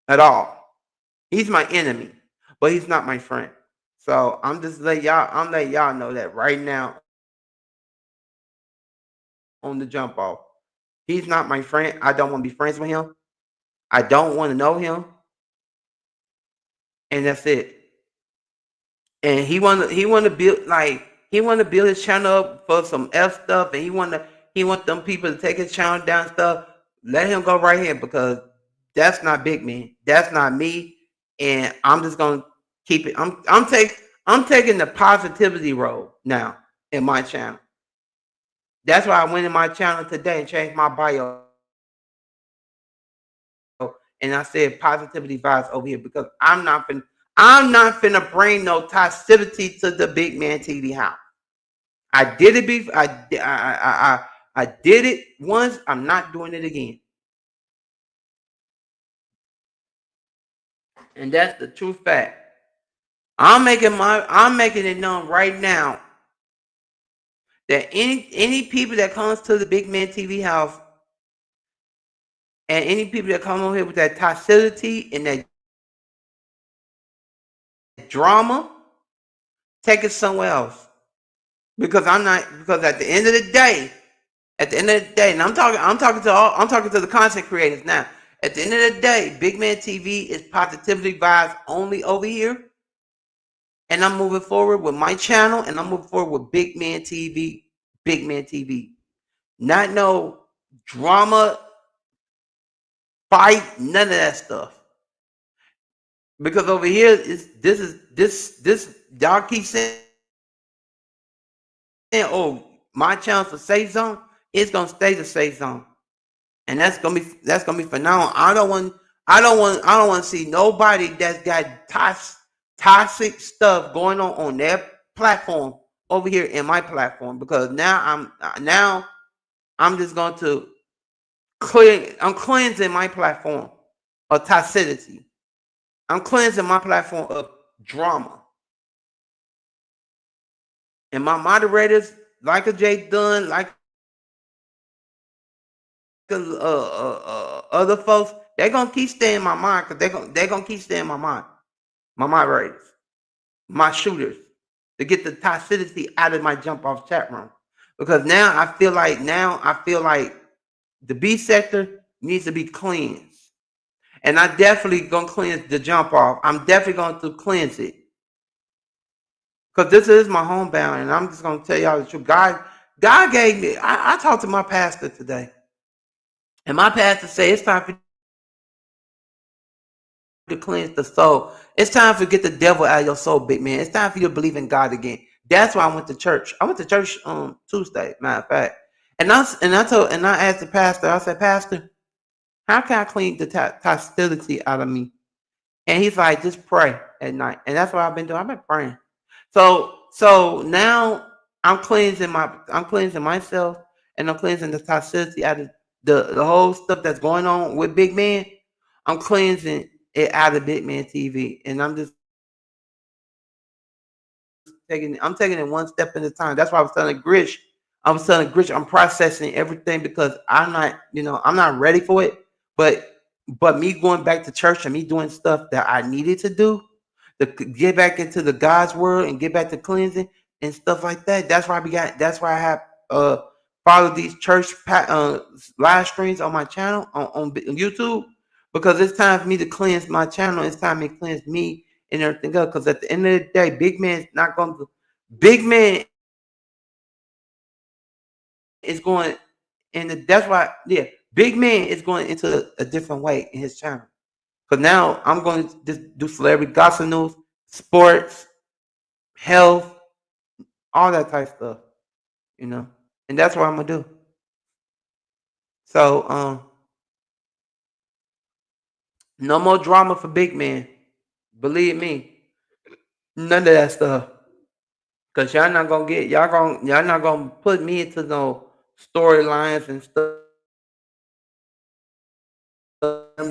at all. He's my enemy, but he's not my friend. So I'm letting y'all know that right now on the jump off. He's not my friend. I don't want to be friends with him. I don't want to know him, and that's it. And he want to build like he want to build his channel up for some F stuff, and he want them people to take his channel down stuff. Let him go right here because that's not big man. That's not me, and I'm just gonna keep it. I'm taking the positivity road now in my channel. That's why I went in my channel today and changed my bio, and I said positivity vibes over here because I'm not finna bring no toxicity to the big man TV house. I did it before. I did it once. I'm not doing it again. And that's the true fact. I'm making it known right now that any people that comes to the big man TV house and any people that come over here with that toxicity and that drama, take it somewhere else. Because I'm not because at the end of the day, and I'm talking to the content creators now. At the end of the day, Big Man TV is positivity vibes only over here. And I'm moving forward with my channel and I'm moving forward with Big Man TV, Big Man TV. Not no drama, fight, none of that stuff. Because over here this y'all keep saying, oh, my channel's a safe zone. It's gonna stay the safe zone. And that's gonna be for now. I don't want to see nobody that's got toxic stuff going on their platform over here in my platform because now I'm just going to I'm cleansing my platform of toxicity. I'm cleansing my platform of drama. And my moderators, like a Jay Dunn, like other folks, they're gonna keep staying in my mind because they're gonna keep staying in my mind. My moderators, my shooters, to get the toxicity out of my jump off chat room. Because now I feel like the B sector needs to be cleansed. And I definitely gonna cleanse the jump off. I'm definitely going to cleanse it. Because this is my homebound, and I'm just gonna tell y'all the truth. God gave me. I talked to my pastor today, and my pastor said it's time for you to cleanse the soul. It's time to get the devil out of your soul, big man. It's time for you to believe in God again. That's why I went to church. I went to church on Tuesday, matter of fact. And I asked the pastor. I said, Pastor, how can I clean the hostility out of me? And he's like, just pray at night. And that's what I've been doing. I've been praying. So now I'm cleansing myself and I'm cleansing the toxicity out of the whole stuff that's going on with Big Man. I'm cleansing it out of Big Man TV. And I'm taking it one step at a time. That's why I was telling Grish, I'm processing everything because I'm not ready for it. But me going back to church and me doing stuff that I needed to do to get back into the God's word and get back to cleansing and stuff like that. That's why I have followed these live streams on my channel on YouTube because it's time for me to cleanse my channel. It's time to cleanse me and everything else. Because at the end of the day, Big Man is going, and that's why, yeah, Big Man is going into a different way in his channel. Because now I'm going to just do celebrity gossip news, sports, health, all that type of stuff, you know. And that's what I'm gonna do. So no more drama for Big Man. Believe me, none of that stuff. Cause y'all not gonna put me into no storylines and stuff.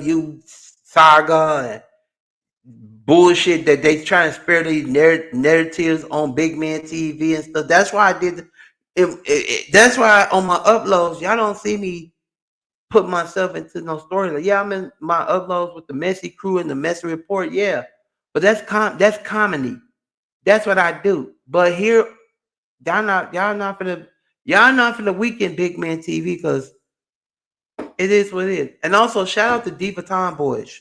You saga and bullshit that they try and spare these narratives on Big Man TV and stuff. That's why I did. That's why on my uploads, y'all don't see me put myself into no story. Like, yeah, I'm in my uploads with the messy crew and the messy report. Yeah, but that's comedy. That's what I do. But here, y'all not for the weekend Big Man TV because it is what it is. And also shout out to Diva Tomboys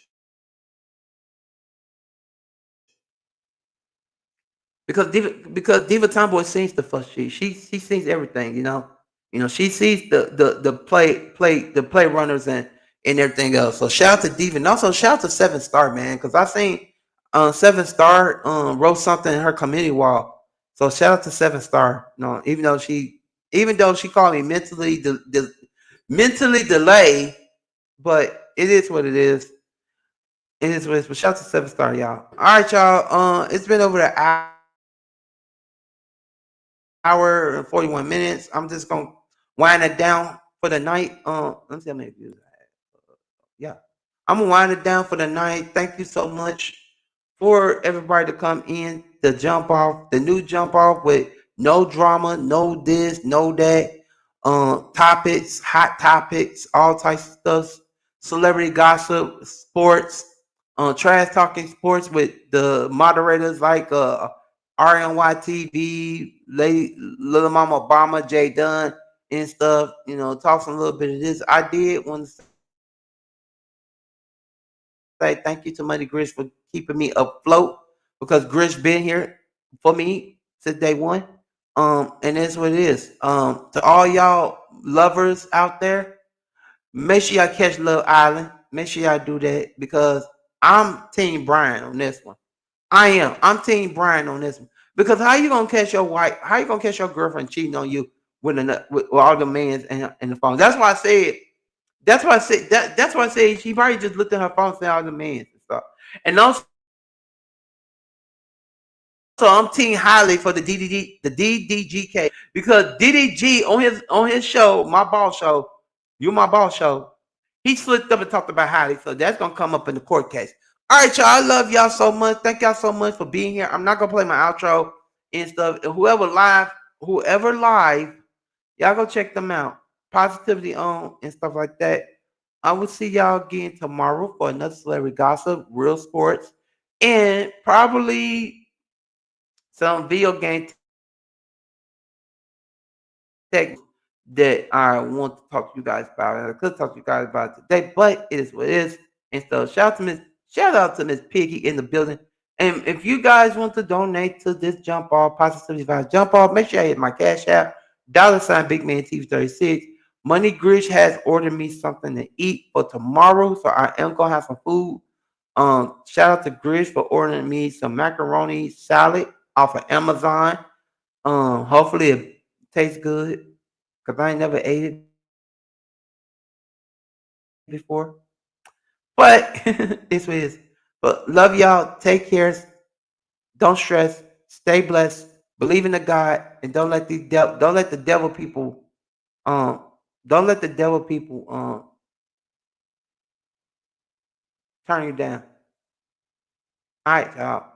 because Diva Tomboy sees the first she sees everything, you know. You know, she sees the play play runners and everything else. So shout out to Diva and also shout out to Seven Star man because I seen Seven Star wrote something in her community wall. So shout out to Seven Star. You know, even though she called me mentally delayed, but it is what it is. It is what it is. But shout out to Seven Star, y'all. All right, y'all. It's been over an hour and 41 minutes. I'm just gonna wind it down for the night. Let me see how many views I had. Yeah. I'm gonna wind it down for the night. Thank you so much for everybody to come in the jump off, the new jump off with no drama, no this, no that, topics, hot topics, all types of stuff, celebrity gossip, sports, trash talking sports with the moderators like RNY TV, Lady Little Mama Obama, Jay Dunn, and stuff. You know, talking a little bit of this. I did want to say thank you to Money Grish for keeping me afloat because Grish been here for me since day one. And that's what it is. To all y'all lovers out there, make sure y'all catch Love Island. Make sure y'all do that because I'm Team Brian on this one. I am. I'm Team Brian on this one because how you gonna catch your wife? How you gonna catch your girlfriend cheating on you with all the mans and the phone? That's why I said. That's why I said that. That's why I say she probably just looked at her phone and said all the mans and stuff. And also, I'm team highly for the DDGK because DDG on his show, my boss show, you my boss show, he slipped up and talked about highly, so that's gonna come up in the court case. All right, y'all. I love y'all so much. Thank y'all so much for being here. I'm not gonna play my outro and stuff. And whoever live, y'all go check them out. Positivity on and stuff like that. I will see y'all again tomorrow for another celebrity gossip, real sports, and probably some video game tech that I want to talk to you guys about. I could talk to you guys about it today, but it is what it is. And so shout out to Miss Piggy in the building. And if you guys want to donate to this jump off, positivity vibes jump off, make sure I hit my cash app, $ Big Man TV 36. Money Grish has ordered me something to eat for tomorrow, so I am gonna have some food. Shout out to Grish for ordering me some macaroni salad off of Amazon. Hopefully it tastes good because I ain't never ate it before. But it's what it is. But love y'all. Take care. Don't stress. Stay blessed. Believe in the God, and don't let the devil people um don't let the devil people turn you down. All right, y'all.